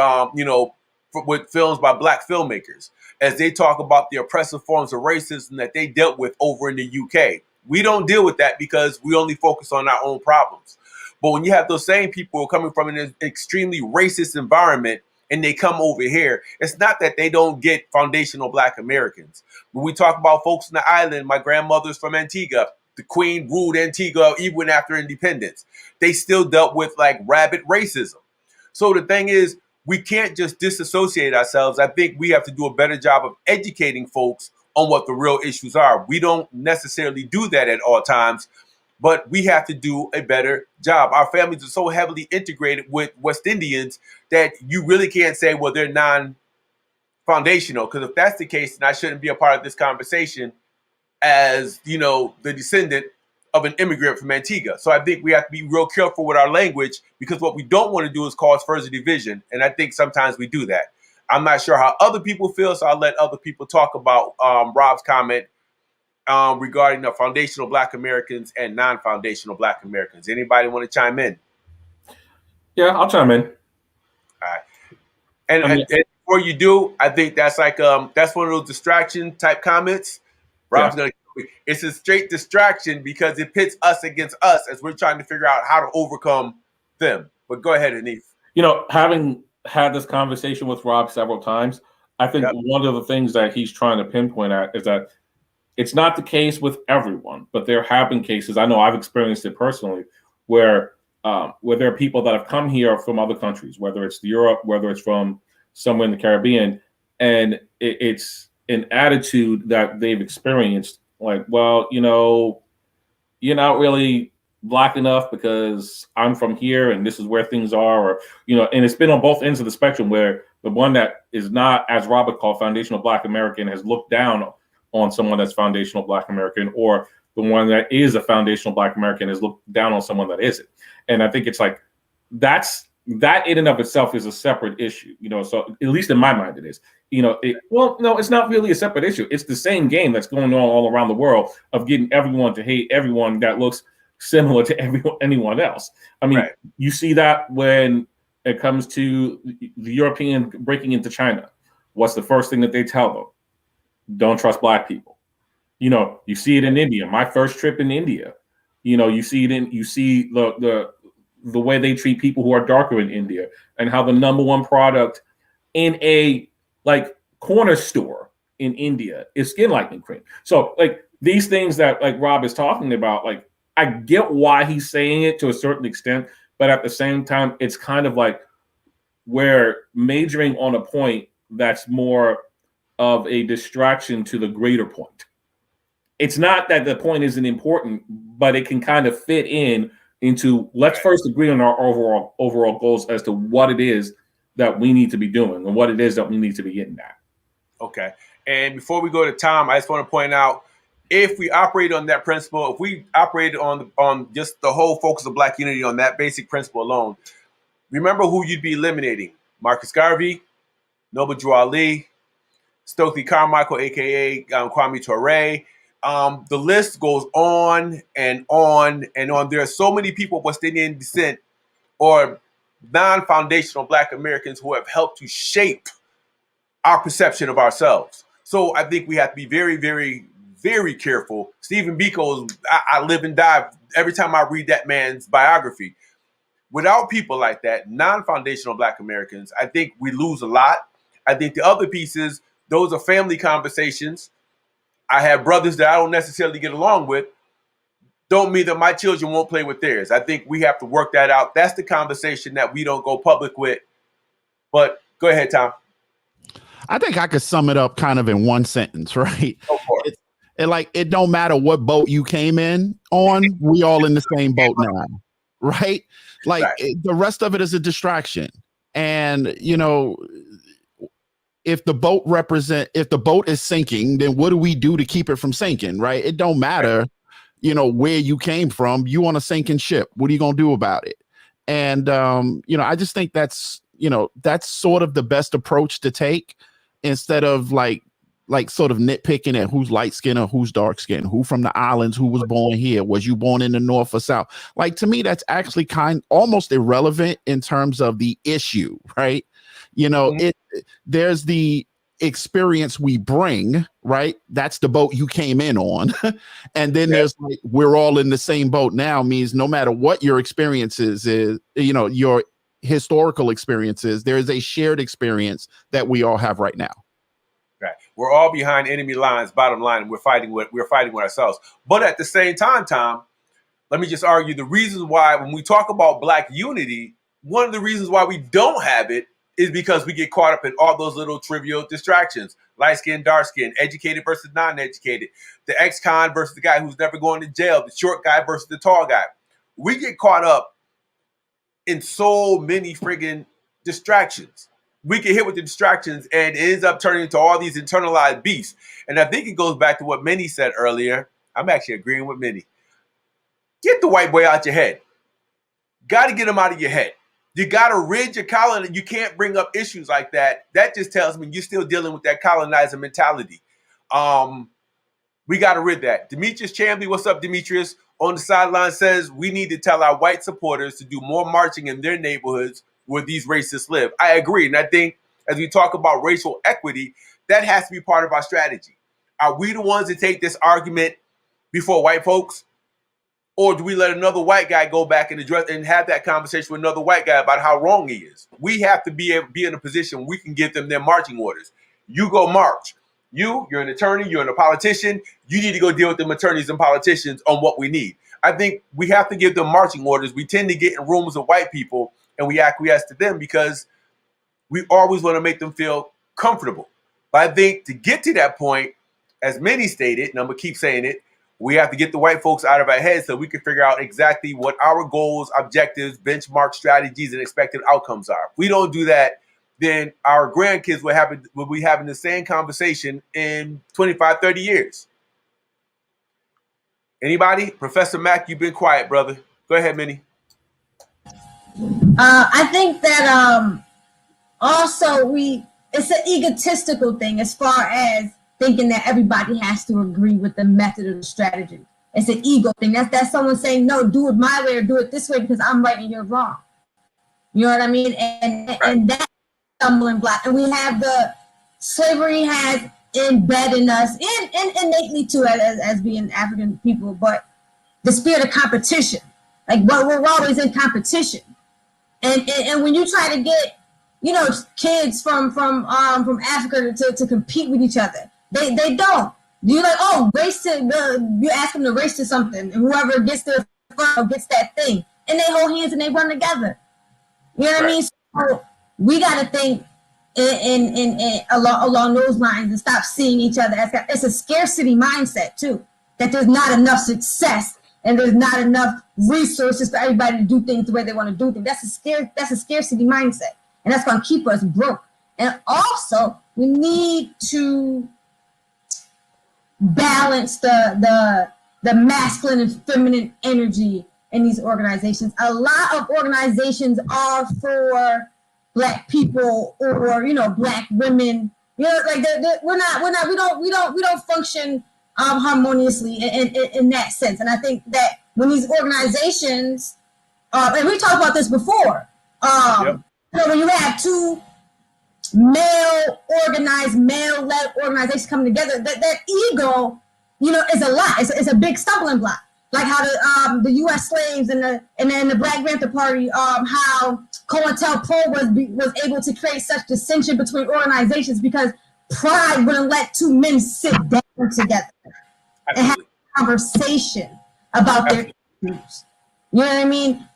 with films by Black filmmakers as they talk about the oppressive forms of racism that they dealt with over in the UK. We don't deal with that because we only focus on our own problems. But when you have those same people coming from an extremely racist environment and they come over here, it's not that they don't get foundational Black Americans. When we talk about folks in the island, my grandmother's from Antigua. The Queen ruled Antigua even after independence. They still dealt with like rabid racism. So the thing is, we can't just disassociate ourselves. I think we have to do a better job of educating folks on what the real issues are. We don't necessarily do that at all times, but we have to do a better job. Our families are so heavily integrated with West Indians that you really can't say, well, they're non-foundational, because if that's the case, then I shouldn't be a part of this conversation as, the descendant of an immigrant from Antigua. So I think we have to be real careful with our language, because what we don't want to do is cause further division. And I think sometimes we do that. I'm not sure how other people feel, so I'll let other people talk about Rob's comment regarding the foundational Black Americans and non-foundational Black Americans. Anybody want to chime in? Yeah, I'll chime in. All right. And, I mean, and before you do, I think that's like that's one of those distraction type comments. Rob's yeah. gonna. It's a straight distraction because it pits us against us as we're trying to figure out how to overcome them. But go ahead, Hanif. Having had this conversation with Rob several times, I think one of the things that he's trying to pinpoint at is that it's not the case with everyone, but there have been cases. I know I've experienced it personally, where there are people that have come here from other countries, whether it's Europe, whether it's from somewhere in the Caribbean, and it's an attitude that they've experienced, like, well, you're not really Black enough because I'm from here and this is where things are, or and it's been on both ends of the spectrum, where the one that is not, as Robert called, foundational Black American has looked down on someone that's foundational Black American, or the one that is a foundational Black American has looked down on someone that isn't. And I think it's like that in and of itself is a separate issue, so at least in my mind it is. No, it's not really a separate issue. It's the same game that's going on all around the world of getting everyone to hate everyone that looks similar to anyone else. I mean, You see that when it comes to the European breaking into China. What's the first thing that they tell them? Don't trust Black people. You see it in India. My first trip in India, you see the way they treat people who are darker in India, and how the number one product in a corner store in India is skin lightening cream. So these things that Rob is talking about, I get why he's saying it to a certain extent, but at the same time, it's kind of like we're majoring on a point that's more of a distraction to the greater point. It's not that the point isn't important, but it can kind of fit into let's first agree on our overall goals as to what it is that we need to be doing and what it is that we need to be getting at. Okay. And before we go to Tom, I just want to point out, if we operate on that principle, if we operate on just the whole focus of Black unity on that basic principle alone, remember who you'd be eliminating: Marcus Garvey, Noble Drew Ali, Stokely Carmichael, aka Kwame Ture. The list goes on and on and on. There are so many people of West Indian descent or non-foundational Black Americans who have helped to shape our perception of ourselves. So I think we have to be very, very, very careful. Stephen Biko, I live and die every time I read that man's biography. Without people like that, non-foundational Black Americans, I think we lose a lot. I think the other pieces, those are family conversations. I have brothers that I don't necessarily get along with. Don't mean that my children won't play with theirs. I think we have to work that out. That's the conversation that we don't go public with. But go ahead, Tom. I think I could sum it up kind of in one sentence, right? It don't matter what boat you came in on, we all in the same boat now, right? The rest of it is a distraction. And, if the boat is sinking, then what do we do to keep it from sinking, right? It don't matter, where you came from. You on a sinking ship. What are you going to do about it? And, I just think that's sort of the best approach to take, instead of sort of nitpicking at who's light skinned or who's dark skinned, who from the islands, who was born here, was you born in the North or South? To me, that's actually almost irrelevant in terms of the issue, right? There's the experience we bring, right? That's the boat you came in on. And then there's we're all in the same boat now, means no matter what your experiences is, your historical experiences, there is a shared experience that we all have right now. Right. We're all behind enemy lines, bottom line, and we're fighting with ourselves. But at the same time, Tom, let me just argue the reasons why when we talk about Black unity, one of the reasons why we don't have it is because we get caught up in all those little trivial distractions: light skin, dark skin, educated versus non-educated, the ex-con versus the guy who's never going to jail, the short guy versus the tall guy. We get caught up in so many friggin' distractions. We get hit with the distractions and it ends up turning into all these internalized beasts. And I think it goes back to what Minnie said earlier. I'm actually agreeing with Minnie. Get the white boy out your head. Got to get him out of your head. You got to rid your colony. You can't bring up issues like that. That just tells me you're still dealing with that colonizer mentality. We got to rid that. Demetrius Chambly, what's up, Demetrius? on the sideline says we need to tell our white supporters to do more marching in their neighborhoods where these racists live. I agree. And I think as we talk about racial equity, that has to be part of our strategy. Are we the ones that take this argument before white folks? Or do we let another white guy go back and address and have that conversation with another white guy about how wrong he is? We have to be in a position where we can give them their marching orders. You go march. You're an attorney, you're a politician. You need to go deal with them attorneys and politicians on what we need. I think we have to give them marching orders. We tend to get in rooms of white people and we acquiesce to them because we always want to make them feel comfortable. But I think to get to that point, as many stated, and I'm going to keep saying it, we have to get the white folks out of our heads so we can figure out exactly what our goals, objectives, benchmark strategies, and expected outcomes are. If we don't do that, then our grandkids will be having the same conversation in 25, 30 years. Anybody? Professor Mack, you've been quiet, brother. Go ahead, Minnie. I think that also it's an egotistical thing as far as thinking that everybody has to agree with the method or the strategy. It's an ego thing. That's someone saying, no, do it my way or do it this way because I'm right and you're wrong. You know what I mean? And that's stumbling block. And we have the slavery has embedded in us and innately too as being African people, but the spirit of competition. Like, but we're always in competition. And when you try to get, kids from Africa to compete with each other, they don't. You're like, oh, you ask them to race to something, and whoever gets there gets that thing, and they hold hands and they run together. You know what I mean? So we got to think along those lines and stop seeing each other as it's a scarcity mindset too. That there's not enough success and there's not enough resources for everybody to do things the way they want to do things. That's a scarcity mindset, and that's going to keep us broke. And also, we need to balance the masculine and feminine energy in these organizations. A lot of organizations are for Black people or Black women. We don't function harmoniously in that sense. And I think that when these organizations, and we talked about this before, when you have two male-led organizations coming together, that ego, is a lot. It's a big stumbling block. Like how the U.S. slaves and the Black Panther Party, how COINTELPRO was able to create such dissension between organizations because pride wouldn't let two men sit down together and have a conversation about their issues. You know what I mean?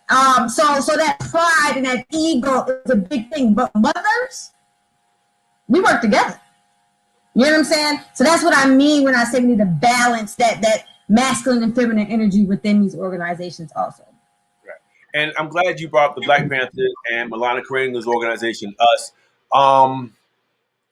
So that pride and that ego is a big thing. But mothers, we work together. You know what I'm saying? So that's what I mean when I say we need to balance that masculine and feminine energy within these organizations also. Right. And I'm glad you brought up the Black Panthers and Maulana Karenga's organization, US.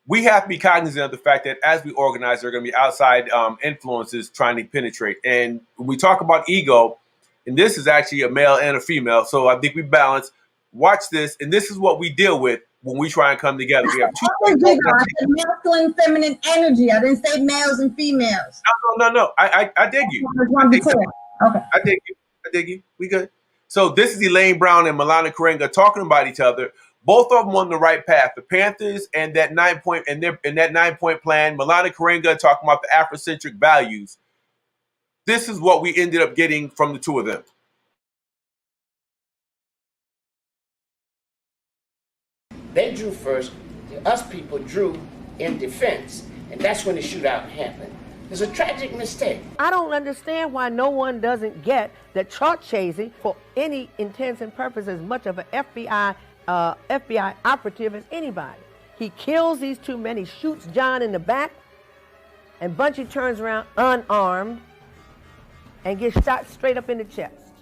We have to be cognizant of the fact that as we organize, there are going to be outside influences trying to penetrate. And when we talk about ego, and this is actually a male and a female, so I think we balance. Watch this, and this is what we deal with when we try and come together. We have two. I said masculine, feminine energy. I didn't say males and females. No. I dig you. Okay. I dig you. We good. So this is Elaine Brown and Maulana Karenga talking about each other. Both of them on the right path. The Panthers and that 9-point and that 9-point plan. Maulana Karenga talking about the Afrocentric values. This is what we ended up getting from the two of them. They drew first, us people drew in defense, and that's when the shootout happened. It's a tragic mistake. I don't understand why no one doesn't get that Chuck Chasey, for any intents and purposes, as much of an FBI operative as anybody. He kills these two men, he shoots John in the back, and Bunchy turns around unarmed and gets shot straight up in the chest.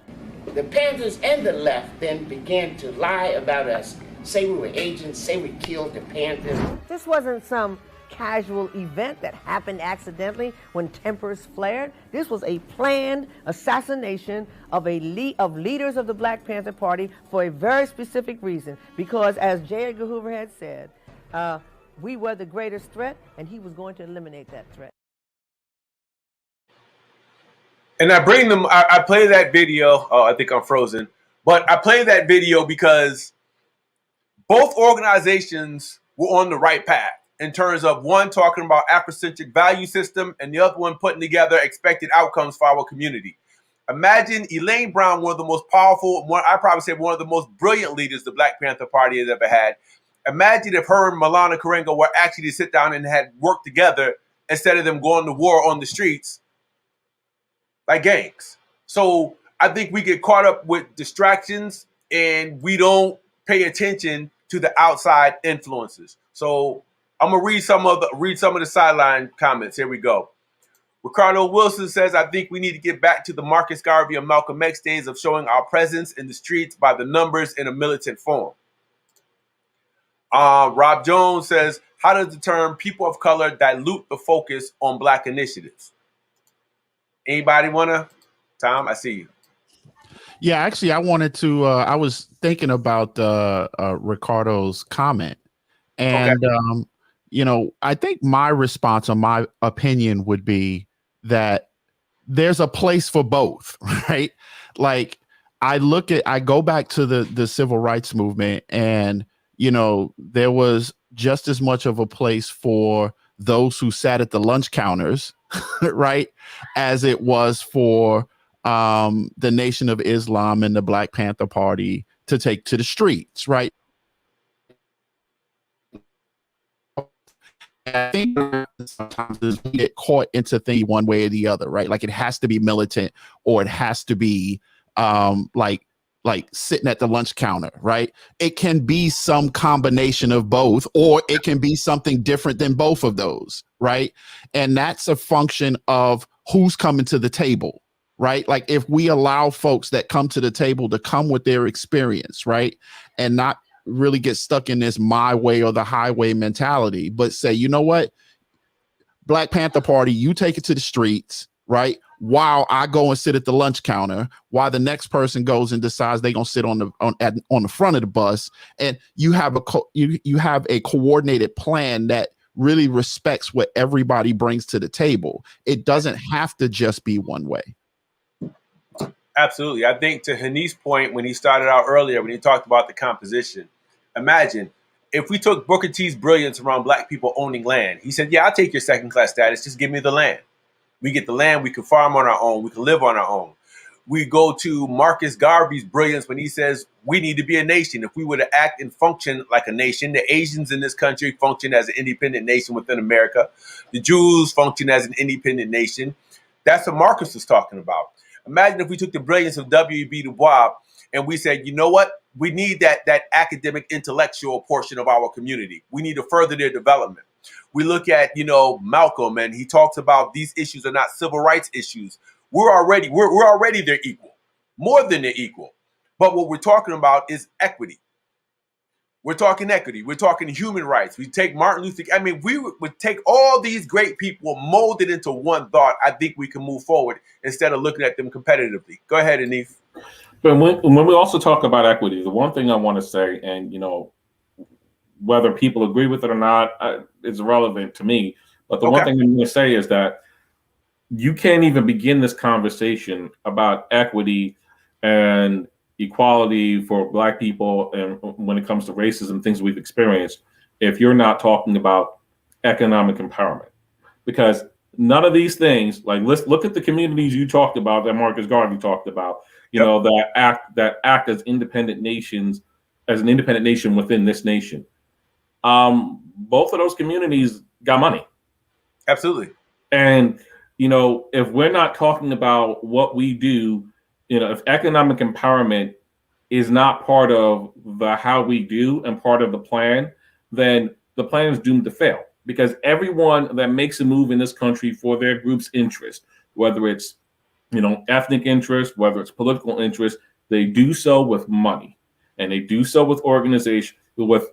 The Panthers and the left then began to lie about us, say we were agents, say we killed the Panthers. This wasn't some casual event that happened accidentally when tempers flared. This was a planned assassination of leaders of the Black Panther Party for a very specific reason. Because as J. Edgar Hoover had said, we were the greatest threat, and he was going to eliminate that threat. And I bring them. I play that video. Oh, I think I'm frozen. But I play that video because both organizations were on the right path in terms of one talking about Afrocentric value system and the other one putting together expected outcomes for our community. Imagine Elaine Brown, one of the most powerful, I probably say one of the most brilliant leaders the Black Panther Party has ever had. Imagine if her and Malana Karenga were actually to sit down and had worked together instead of them going to war on the streets like gangs. So I think we get caught up with distractions and we don't pay attention to the outside influences. So I'm gonna read some of the sideline comments. Here we go. Ricardo Wilson says, I think we need to get back to the Marcus Garvey and Malcolm X days of showing our presence in the streets by the numbers in a militant form. Rob Jones says, how does the term people of color dilute the focus on Black initiatives? Anybody wanna? Tom, I see you. Yeah, actually, I wanted to. I was thinking about Ricardo's comment, and I think my response or my opinion would be that there's a place for both, right? Like I go back to the civil rights movement, and there was just as much of a place for those who sat at the lunch counters, right, as it was for the Nation of Islam and the Black Panther Party to take to the streets, right? I think sometimes we get caught into things one way or the other, right? Like it has to be militant or it has to be like sitting at the lunch counter, right? It can be some combination of both, or it can be something different than both of those, right? And that's a function of who's coming to the table, right? Like if we allow folks that come to the table to come with their experience, right? And not really get stuck in this my way or the highway mentality, but say, you know what, Black Panther Party, you take it to the streets, right? While I go and sit at the lunch counter, while the next person goes and decides they're gonna sit on the front of the bus, and you have a coordinated plan that really respects what everybody brings to the table. It doesn't have to just be one way. Absolutely. I think to Hanif's point, when he started out earlier, when he talked about the composition, imagine if we took Booker T's brilliance around Black people owning land. He said, yeah, I'll take your second-class status. Just give me the land. We get the land. We can farm on our own. We can live on our own. We go to Marcus Garvey's brilliance when he says we need to be a nation. If we were to act and function like a nation, the Asians in this country function as an independent nation within America. The Jews function as an independent nation. That's what Marcus was talking about. Imagine if we took the brilliance of W.E.B. Du Bois and we said, you know what? We need that academic intellectual portion of our community. We need to further their development. We look at, Malcolm, and he talks about these issues are not civil rights issues. We're already their equal, more than their equal. But what we're talking about is equity. We're talking equity. We're talking human rights. We take Martin Luther. I mean, we would take all these great people, mold it into one thought. I think we can move forward instead of looking at them competitively. Go ahead, Hanif. But when we also talk about equity, the one thing I want to say, and whether people agree with it or not, is irrelevant to me. But the one thing I'm going to say is that you can't even begin this conversation about equity and equality for Black people, and when it comes to racism, things we've experienced, if you're not talking about economic empowerment. Because none of these things, like let's look at the communities you talked about that Marcus Garvey talked about, that act as independent nations, as an independent nation within this nation. Both of those communities got money. Absolutely. And, if we're not talking about what we do, if economic empowerment is not part of the how we do and part of the plan, then the plan is doomed to fail. Because everyone that makes a move in this country for their group's interest, whether it's, ethnic interest, whether it's political interest, they do so with money. And they do so with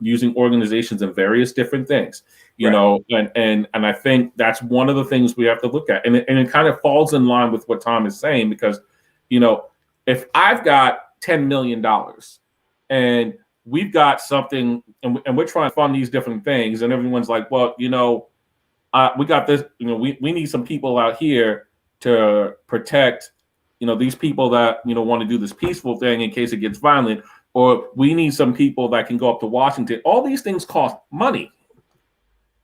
using organizations and various different things, and I think that's one of the things we have to look at. And it kind of falls in line with what Tom is saying, because, if I've got $10 million and we've got something and we're trying to fund these different things, and everyone's like, well, we got this, we need some people out here to protect, these people that, want to do this peaceful thing in case it gets violent, or we need some people that can go up to Washington. All these things cost money.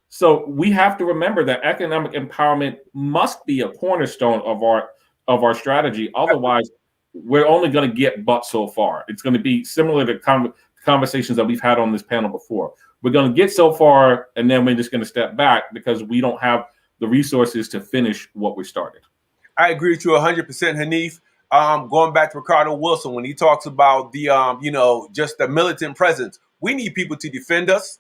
So we have to remember that economic empowerment must be a cornerstone of our strategy. Otherwise, we're only going to get but so far. It's going to be similar to conversations that we've had on this panel before. We're going to get so far, and then we're just going to step back because we don't have the resources to finish what we started. I agree with you 100%, Hanif. Going back to Ricardo Wilson, when he talks about the, just the militant presence, we need people to defend us.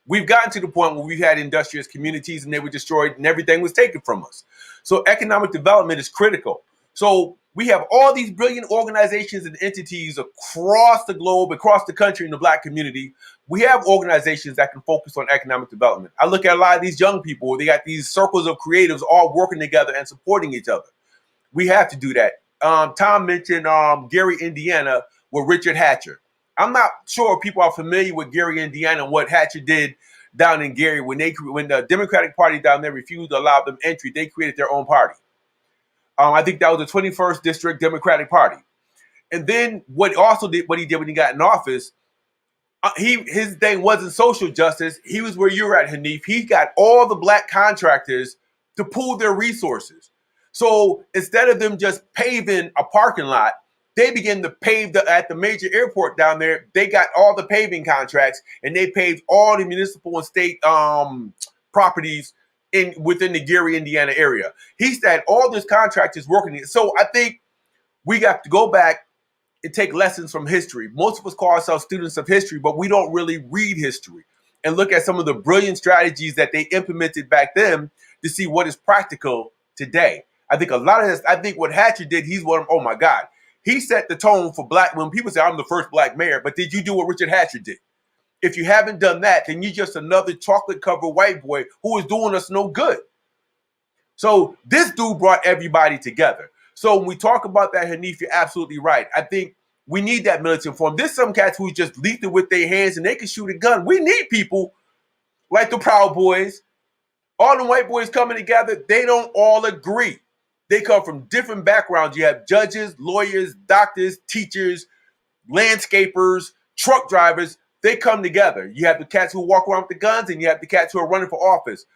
We've gotten to the point where we've had industrious communities and they were destroyed and everything was taken from us. So economic development is critical. So we have all these brilliant organizations and entities across the globe, across the country in the Black community. We have organizations that can focus on economic development. I look at a lot of these young people, they got these circles of creatives all working together and supporting each other. We have to do that. Tom mentioned Gary, Indiana, with Richard Hatcher. I'm not sure if people are familiar with Gary, Indiana, and what Hatcher did down in Gary. When the Democratic Party down there refused to allow them entry, they created their own party. I think that was the 21st District Democratic Party. And then what he did when he got in office, his thing wasn't social justice. He was where you're at, Hanif. He got all the Black contractors to pool their resources. So instead of them just paving a parking lot, they began to pave at the major airport down there. They got all the paving contracts and they paved all the municipal and state properties within the Gary, Indiana area. He said all those contractors working. So I think we got to go back and take lessons from history. Most of us call ourselves students of history, but we don't really read history and look at some of the brilliant strategies that they implemented back then to see what is practical today. I think a lot of this, I think what Hatcher did, oh my God. He set the tone for Black, when people say, I'm the first Black mayor, but did you do what Richard Hatcher did? If you haven't done that, then you're just another chocolate-covered white boy who is doing us no good. So this dude brought everybody together. So when we talk about that, Hanif, you're absolutely right. I think we need that militant form. There's some cats who's just lethal with their hands and they can shoot a gun. We need people like the Proud Boys. All the white boys coming together, they don't all agree. They come from different backgrounds. You have judges, lawyers, doctors, teachers, landscapers, truck drivers. They come together. You have the cats who walk around with the guns and you have the cats who are running for office.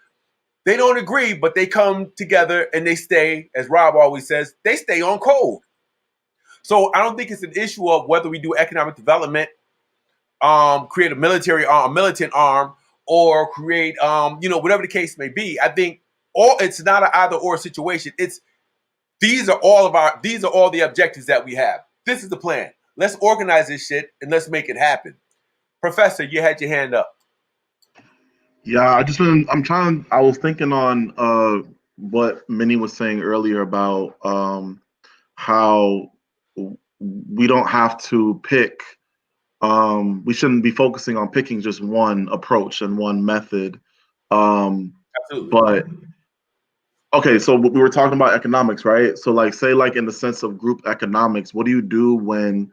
They don't agree, but they come together and they stay, as Rob always says, they stay on code. So I don't think it's an issue of whether we do economic development, create a militant arm, or create, whatever the case may be. I think it's not an either or situation. These are all the objectives that we have. This is the plan. Let's organize this shit and let's make it happen. Professor, you had your hand up. Yeah, I was thinking on what Minnie was saying earlier about how we don't have to pick, we shouldn't be focusing on picking just one approach and one method. Absolutely. But okay, so we were talking about economics, right? So say in the sense of group economics, what do you do when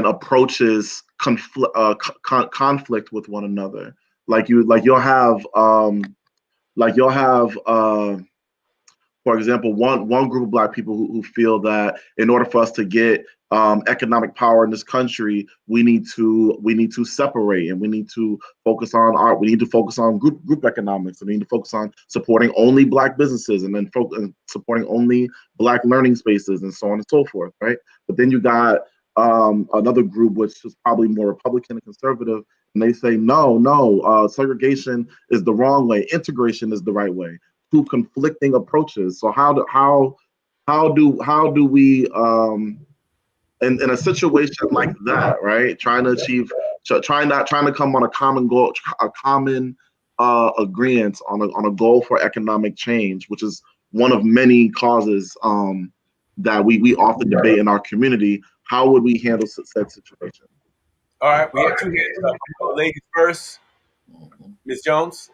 approaches conflict with one another? You'll have for example, one group of Black people who feel that in order for us to get economic power in this country, we need to separate and we need to focus on group economics, and we need to focus on supporting only Black businesses and then supporting only Black learning spaces and so on and so forth, right? But then you got another group which is probably more Republican and conservative, and they say no, segregation is the wrong way, integration is the right way. Two conflicting approaches. So how do we in a situation like that, right? Trying to come on a common goal, a common agreement on a goal for economic change, which is one of many causes that we often debate in our community. How would we handle said situation? All right, we have two hands up. Ladies first. Ms. Jones.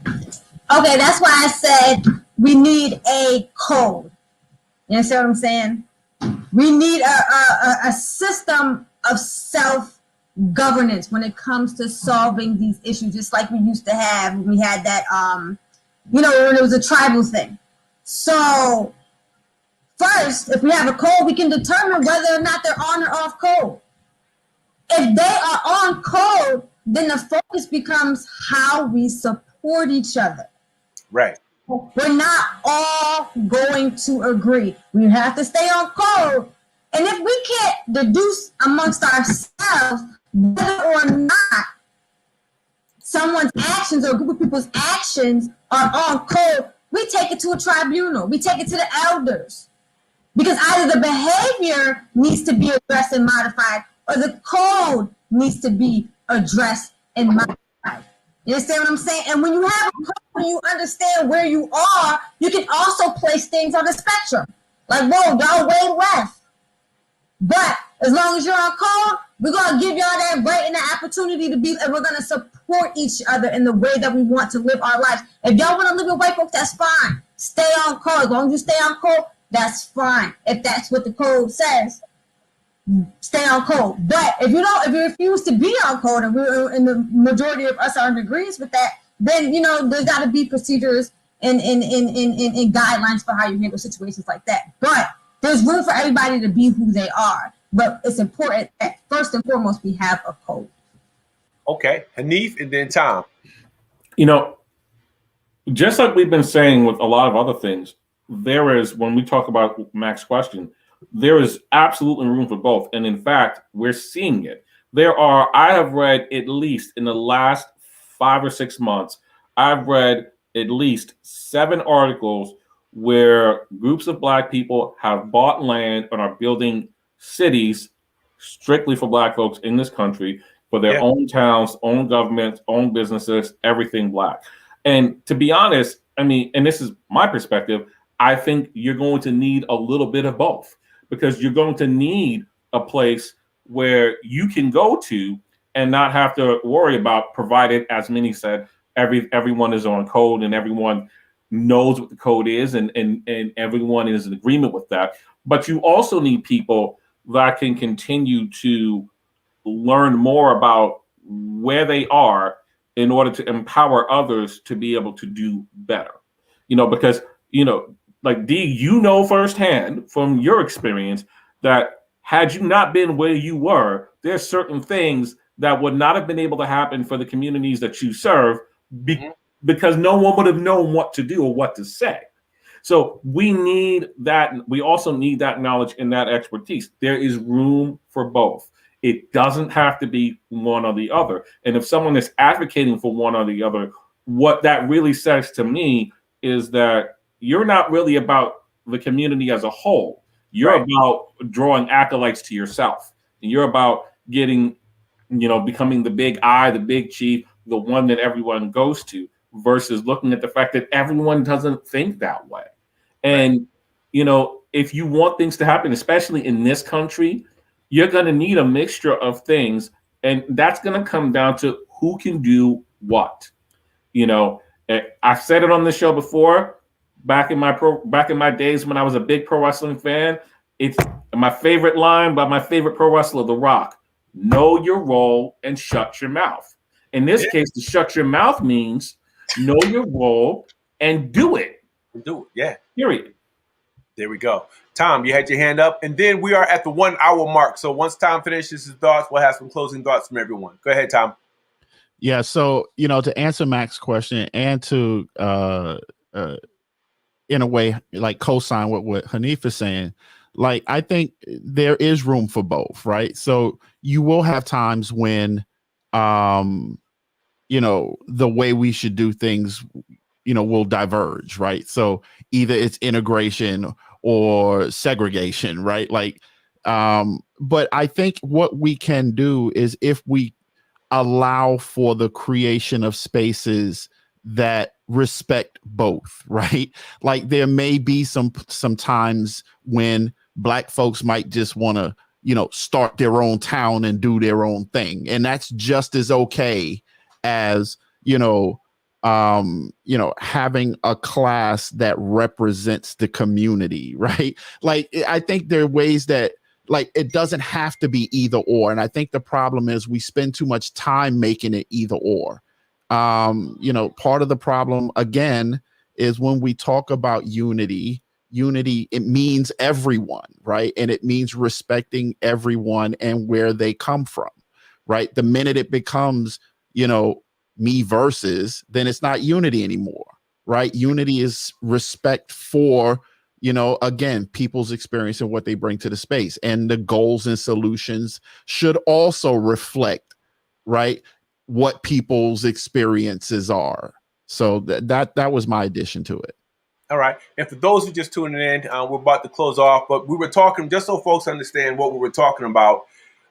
Okay, that's why I said we need a code. You understand what I'm saying? We need a system of self-governance when it comes to solving these issues, just like we used to have when we had that, when it was a tribal thing. So first, if we have a code, we can determine whether or not they're on or off code. If they are on code, then the focus becomes how we support each other. Right. We're not all going to agree. We have to stay on code. And if we can't deduce amongst ourselves whether or not someone's actions or a group of people's actions are on code, we take it to a tribunal. We take it to the elders. Because either the behavior needs to be addressed and modified, or the code needs to be addressed and modified. You understand what I'm saying? And when you have a code, you understand where you are, you can also place things on the spectrum. Like, whoa, y'all way left. But as long as you're on code, we're going to give y'all that right and the opportunity to be, and we're going to support each other in the way that we want to live our lives. If y'all want to live with white folks, that's fine. Stay on code. As long as you stay on code, that's fine. If that's what the code says, stay on code. But if you refuse to be on code, and the majority of us are in agreement with that, then there's got to be procedures and guidelines for how you handle situations like that. But there's room for everybody to be who they are. But it's important that first and foremost we have a code. Okay, Hanif and then Tom. Just like we've been saying with a lot of other things, there is, when we talk about Mac's question, there is absolutely room for both. And in fact, we're seeing it. I have read at least in the last 5 or 6 months, I've read at least 7 articles where groups of Black people have bought land and are building cities strictly for Black folks in this country, for their own towns, own governments, own businesses, everything Black. And to be honest, I mean, and this is my perspective, I think you're going to need a little bit of both, because you're going to need a place where you can go to and not have to worry about, provided, as Minnie said, everyone is on code and everyone knows what the code is and everyone is in agreement with that. But you also need people that can continue to learn more about where they are in order to empower others to be able to do better. Because, like D, firsthand from your experience that had you not been where you were, there's certain things that would not have been able to happen for the communities that you serve because no one would have known what to do or what to say. So we need that. We also need that knowledge and that expertise. There is room for both. It doesn't have to be one or the other. And if someone is advocating for one or the other, what that really says to me is that you're not really about the community as a whole. You're about drawing acolytes to yourself. And you're about getting, becoming the big I, the big chief, the one that everyone goes to, versus looking at the fact that everyone doesn't think that way. And, if you want things to happen, especially in this country, you're going to need a mixture of things. And that's going to come down to who can do what. I've said it on the show before, back in my days when I was a big pro wrestling fan. It's my favorite line by my favorite pro wrestler, The Rock: know your role and shut your mouth. In this case, to shut your mouth means know your role and do it. Do it, yeah. Period. There we go. Tom, you had your hand up, and then we are at the 1 hour mark. So once Tom finishes his thoughts, we'll have some closing thoughts from everyone. Go ahead, Tom. Yeah. So, to answer Mac's question and to, in a way, like co-sign what Hanif is saying, like, I think there is room for both, right? So you will have times when, the way we should do things, will diverge, right? So either it's integration or segregation, right? Like, but I think what we can do is, if we allow for the creation of spaces that respect both, right? Like, there may be some times when Black folks might just want to, start their own town and do their own thing. And that's just as okay as, having a class that represents the community, right? Like, I think there are ways that, like, it doesn't have to be either or. And I think the problem is we spend too much time making it either or. Part of the problem, again, is when we talk about unity, it means everyone, right? And it means respecting everyone and where they come from, right? The minute it becomes, me versus, then it's not unity anymore, right? Unity is respect for, again, people's experience and what they bring to the space. And the goals and solutions should also reflect, right, what people's experiences are. So that was my addition to it. All right. And for those who just tuning in, we're about to close off, but we were talking, just so folks understand what we were talking about.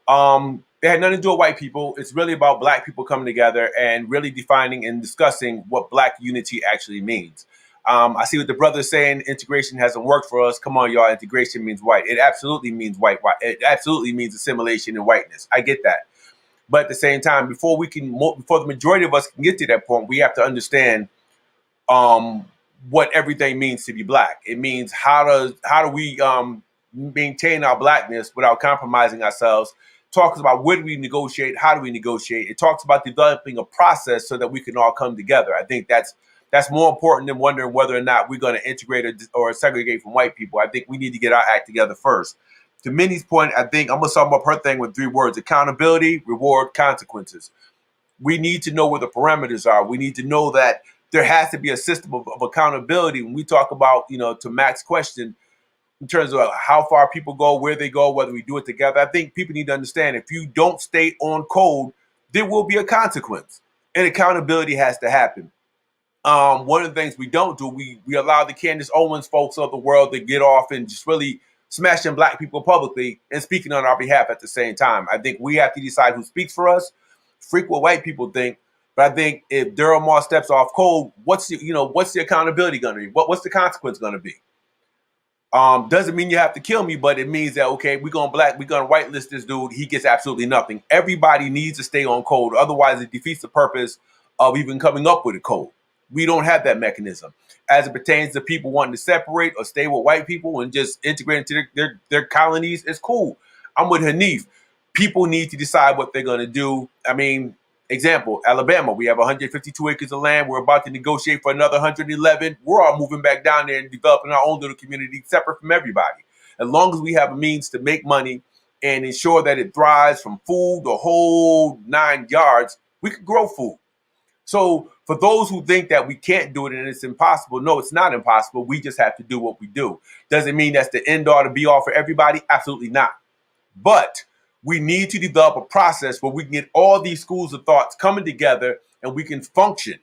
It had nothing to do with white people. It's really about Black people coming together and really defining and discussing what Black unity actually means. I see what the brother's saying. Integration hasn't worked for us. Come on, y'all. Integration means white. It absolutely means white. It absolutely means assimilation and whiteness. I get that. But at the same time, before the majority of us can get to that point, we have to understand what everything means to be Black. It means how do we maintain our Blackness without compromising ourselves. Talks about where do we negotiate, how do we negotiate. It talks about developing a process so that we can all come together. I think that's more important than wondering whether or not we're going to integrate or segregate from white people. I think we need to get our act together first. To Minnie's point, I think I'm going to sum up her thing with 3 words: accountability, reward, consequences. We need to know where the parameters are. We need to know that there has to be a system of accountability. When we talk about, to Mac's question, in terms of how far people go, where they go, whether we do it together, I think people need to understand if you don't stay on code, there will be a consequence, and accountability has to happen. One of the things we don't do, we allow the Candace Owens folks of the world to get off and just really smashing Black people publicly and speaking on our behalf at the same time. I think we have to decide who speaks for us. Freak what white people think. But I think if Daryl Moss steps off code, what's the accountability going to be? What's the consequence going to be? Doesn't mean you have to kill me, but it means that, okay, we're going to whitelist this dude. He gets absolutely nothing. Everybody needs to stay on code. Otherwise, it defeats the purpose of even coming up with a code. We don't have that mechanism. As it pertains to people wanting to separate or stay with white people and just integrate into their colonies, it's cool. I'm with Hanif. People need to decide what they're going to do. I mean, example, Alabama, we have 152 acres of land. We're about to negotiate for another 111. We're all moving back down there and developing our own little community separate from everybody. As long as we have a means to make money and ensure that it thrives from food, the whole 9 yards, we can grow food. So for those who think that we can't do it and it's impossible, no, it's not impossible. We just have to do what we do. Does it mean that's the end all to be all for everybody? Absolutely not. But we need to develop a process where we can get all these schools of thoughts coming together and we can function.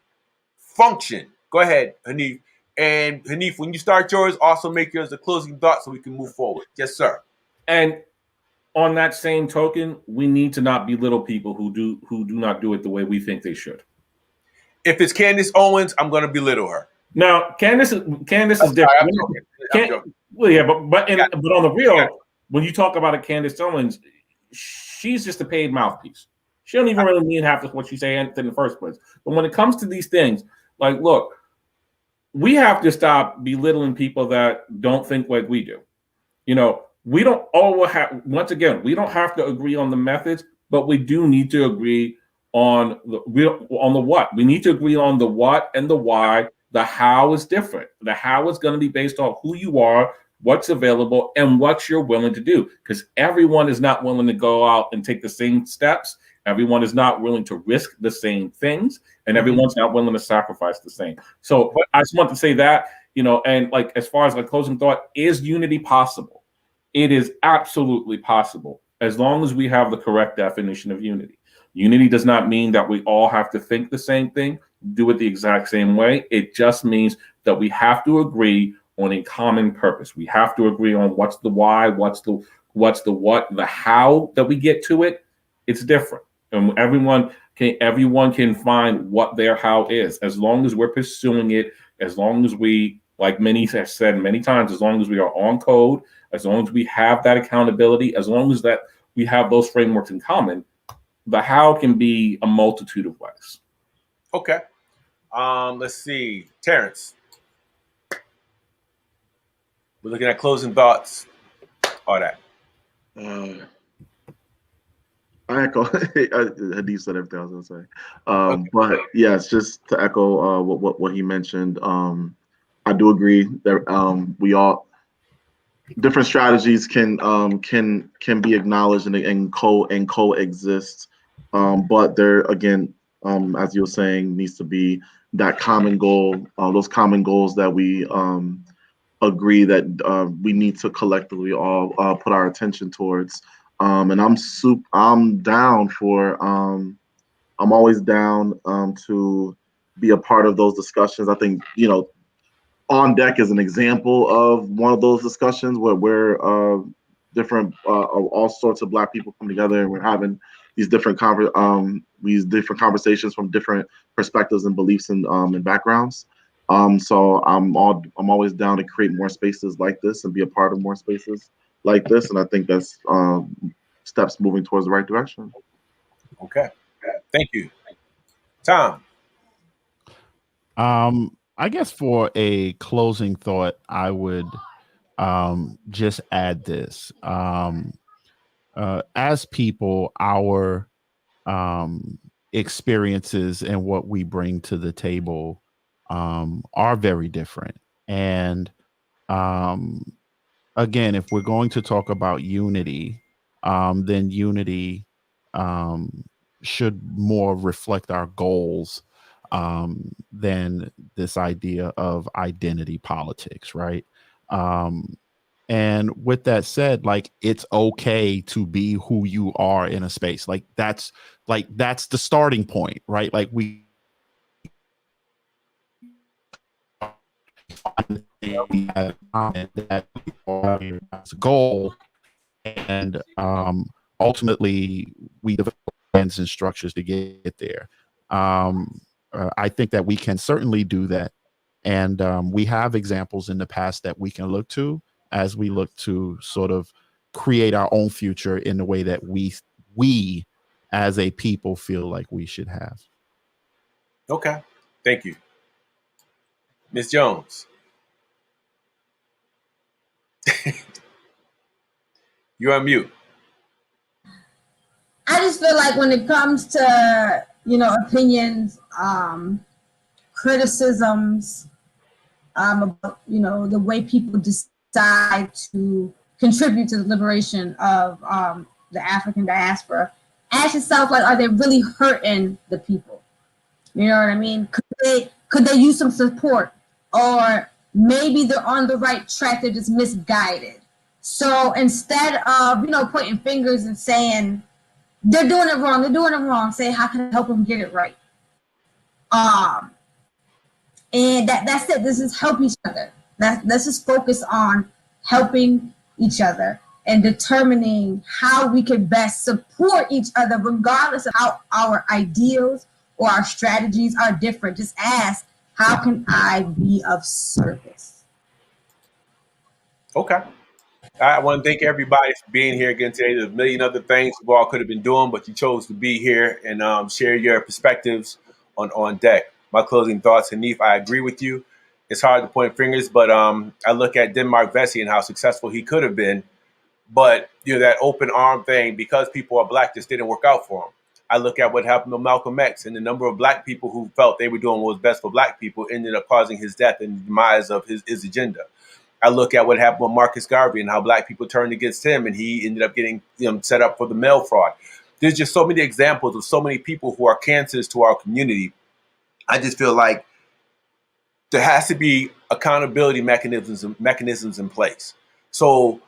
Go ahead, Hanif. And Hanif, when you start yours, also make yours a closing thought so we can move forward. Yes, sir. And on that same token, we need to not belittle people who do not do it the way we think they should. If it's Candace Owens, I'm going to belittle her. Now, Candace is different. Well, yeah, but on the real, when you talk about a Candace Owens, she's just a paid mouthpiece. She don't even really mean half of what she's saying in the first place. But when it comes to these things, like, look, we have to stop belittling people that don't think like we do. We don't always have. Once again, we don't have to agree on the methods, but we do need to agree on the what. We need to agree on the what and the why. The how is different. The how is going to be based on who you are, what's available, and what you're willing to do. Because everyone is not willing to go out and take the same steps. Everyone is not willing to risk the same things, and everyone's not willing to sacrifice the same. So I just want to say that, and like as far as like closing thought, is unity possible? It is absolutely possible as long as we have the correct definition of unity. Unity does not mean that we all have to think the same thing, do it the exact same way. It just means that we have to agree on a common purpose. We have to agree on what's the why, what's the what, the how that we get to it. It's different. And everyone can find what their how is, as long as we're pursuing it, as long as we, like many have said many times, as long as we are on code, as long as we have that accountability, as long as that we have those frameworks in common, the how can be a multitude of ways. Okay. Let's see. Terrence. We're looking at closing thoughts. All that. I echo. Hadith said everything I was going to say. But yes, just to echo what he mentioned. I do agree that we all different strategies can be acknowledged and coexist. But there again, as you were saying, needs to be that common goal, those common goals that we agree that we need to collectively all put our attention towards. And I'm down for I'm always down to be a part of those discussions. I think On Deck is an example of one of those discussions where different all sorts of Black people come together and we're having these different conversations from different perspectives and beliefs and backgrounds. So I'm always down to create more spaces like this and be a part of more spaces like this, and I think that's steps moving towards the right direction. Okay, thank you, Tom. I guess for a closing thought, I would just add this. As people, our experiences and what we bring to the table are very different. And again, if we're going to talk about unity, then unity should more reflect our goals than this idea of identity politics, right? And with that said, like, it's okay to be who you are in a space. That's the starting point, right? Like we have that as a goal, and ultimately we develop plans and structures to get there. I think that we can certainly do that. And we have examples in the past that we can look to as we look to sort of create our own future in the way that we as a people feel like we should have. Okay, thank you. Ms. Jones. You're on mute. I just feel like when it comes to, opinions, criticisms, about, the way people decide to contribute to the liberation of the African diaspora, ask yourself, like, are they really hurting the people? You know what I mean? Could they use some support? Or maybe they're on the right track, they're just misguided. So instead of, pointing fingers and saying, they're doing it wrong, say, how can I help them get it right? And that's it. This is help each other. Let's just focus on helping each other and determining how we can best support each other, regardless of how our ideals or our strategies are different. Just ask, how can I be of service? Okay. I want to thank everybody for being here again today. There's a million other things you all could have been doing, but you chose to be here and share your perspectives on deck. My closing thoughts, Hanif, I agree with you. It's hard to point fingers, but I look at Denmark Vesey and how successful he could have been. But that open arm thing, because people are Black, just didn't work out for him. I look at what happened to Malcolm X, and the number of Black people who felt they were doing what was best for Black people ended up causing his death and the demise of his agenda. I look at what happened with Marcus Garvey and how Black people turned against him, and he ended up getting set up for the mail fraud. There's just so many examples of so many people who are cancers to our community. I just feel like there has to be accountability mechanisms in place. So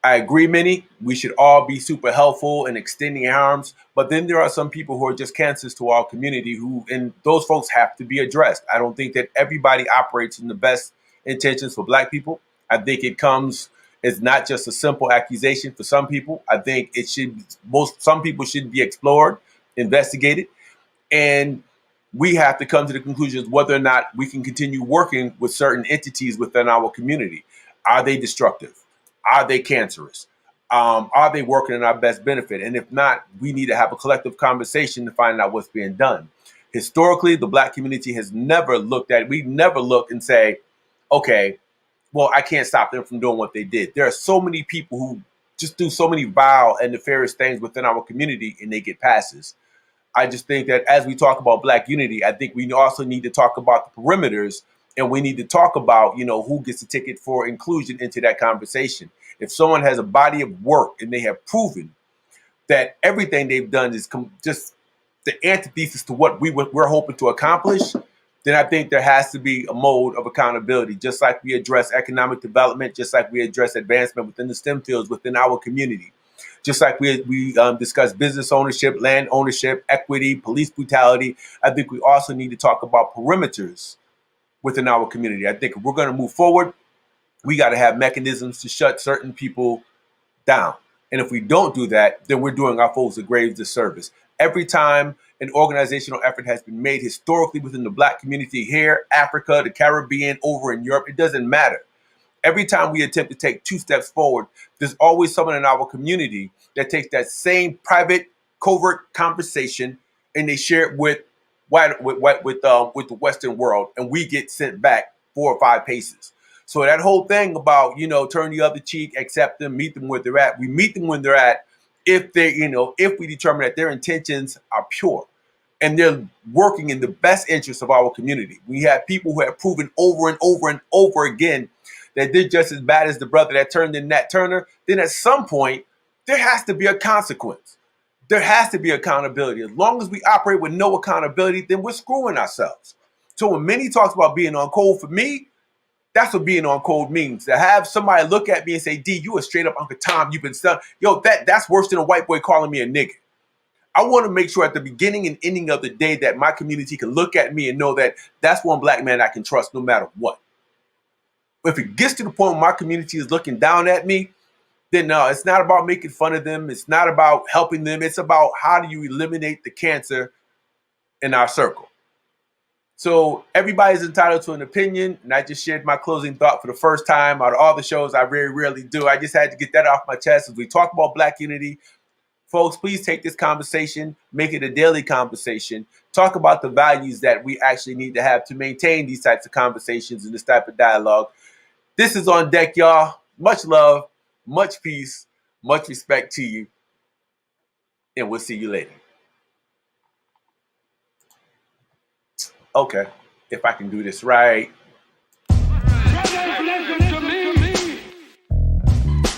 I agree, Minnie, we should all be super helpful and extending arms. But then there are some people who are just cancers to our community and those folks have to be addressed. I don't think that everybody operates in the best intentions for Black people. I think it's not just a simple accusation for some people. I think some people should be explored, investigated, and we have to come to the conclusion of whether or not we can continue working with certain entities within our community. Are they destructive? Are they cancerous? Are they working in our best benefit? And if not, we need to have a collective conversation to find out what's being done. Historically, the Black community has never looked and say, okay, well, I can't stop them from doing what they did. There are so many people who just do so many vile and nefarious things within our community and they get passes. I just think that as we talk about Black unity, I think we also need to talk about the perimeters And we need to talk about, who gets a ticket for inclusion into that conversation. If someone has a body of work and they have proven that everything they've done is just the antithesis to what we're hoping to accomplish, then I think there has to be a mode of accountability, just like we address economic development, just like we address advancement within the STEM fields within our community, just like we discuss business ownership, land ownership, equity, police brutality. I think we also need to talk about perimeters within our community. I think if we're going to move forward, we got to have mechanisms to shut certain people down. And if we don't do that, then we're doing our foes a grave disservice. Every time an organizational effort has been made historically within the Black community here, Africa, the Caribbean, over in Europe, it doesn't matter. Every time we attempt to take 2 steps forward, there's always someone in our community that takes that same private, covert conversation and they share it with the Western world, and we get sent back 4 or 5 paces. So that whole thing about, turn the other cheek, accept them, meet them where they're at. We meet them when they're at if we determine that their intentions are pure and they're working in the best interest of our community. We have people who have proven over and over and over again that they're just as bad as the brother that turned in Nat Turner. Then at some point, there has to be a consequence. There has to be accountability. As long as we operate with no accountability, then we're screwing ourselves. So when Minnie talks about being on code, for me, that's what being on code means. To have somebody look at me and say, D, you a straight up Uncle Tom, you've been stuck. Yo, that's worse than a white boy calling me a nigga. I want to make sure at the beginning and ending of the day that my community can look at me and know that that's one Black man I can trust no matter what. If it gets to the point where my community is looking down at me, then no, it's not about making fun of them. It's not about helping them. It's about how do you eliminate the cancer in our circle. So everybody's entitled to an opinion, and I just shared my closing thought for the first time out of all the shows. I very rarely do. I just had to get that off my chest. As we talk about Black unity, folks, please take this conversation, make it a daily conversation. Talk about the values that we actually need to have to maintain these types of conversations and this type of dialogue. This is On Deck, y'all. Much love, much peace, much respect to you, and we'll see you later. Okay, if I can do this right.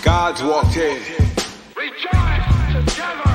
God's walked in. Rejoice together.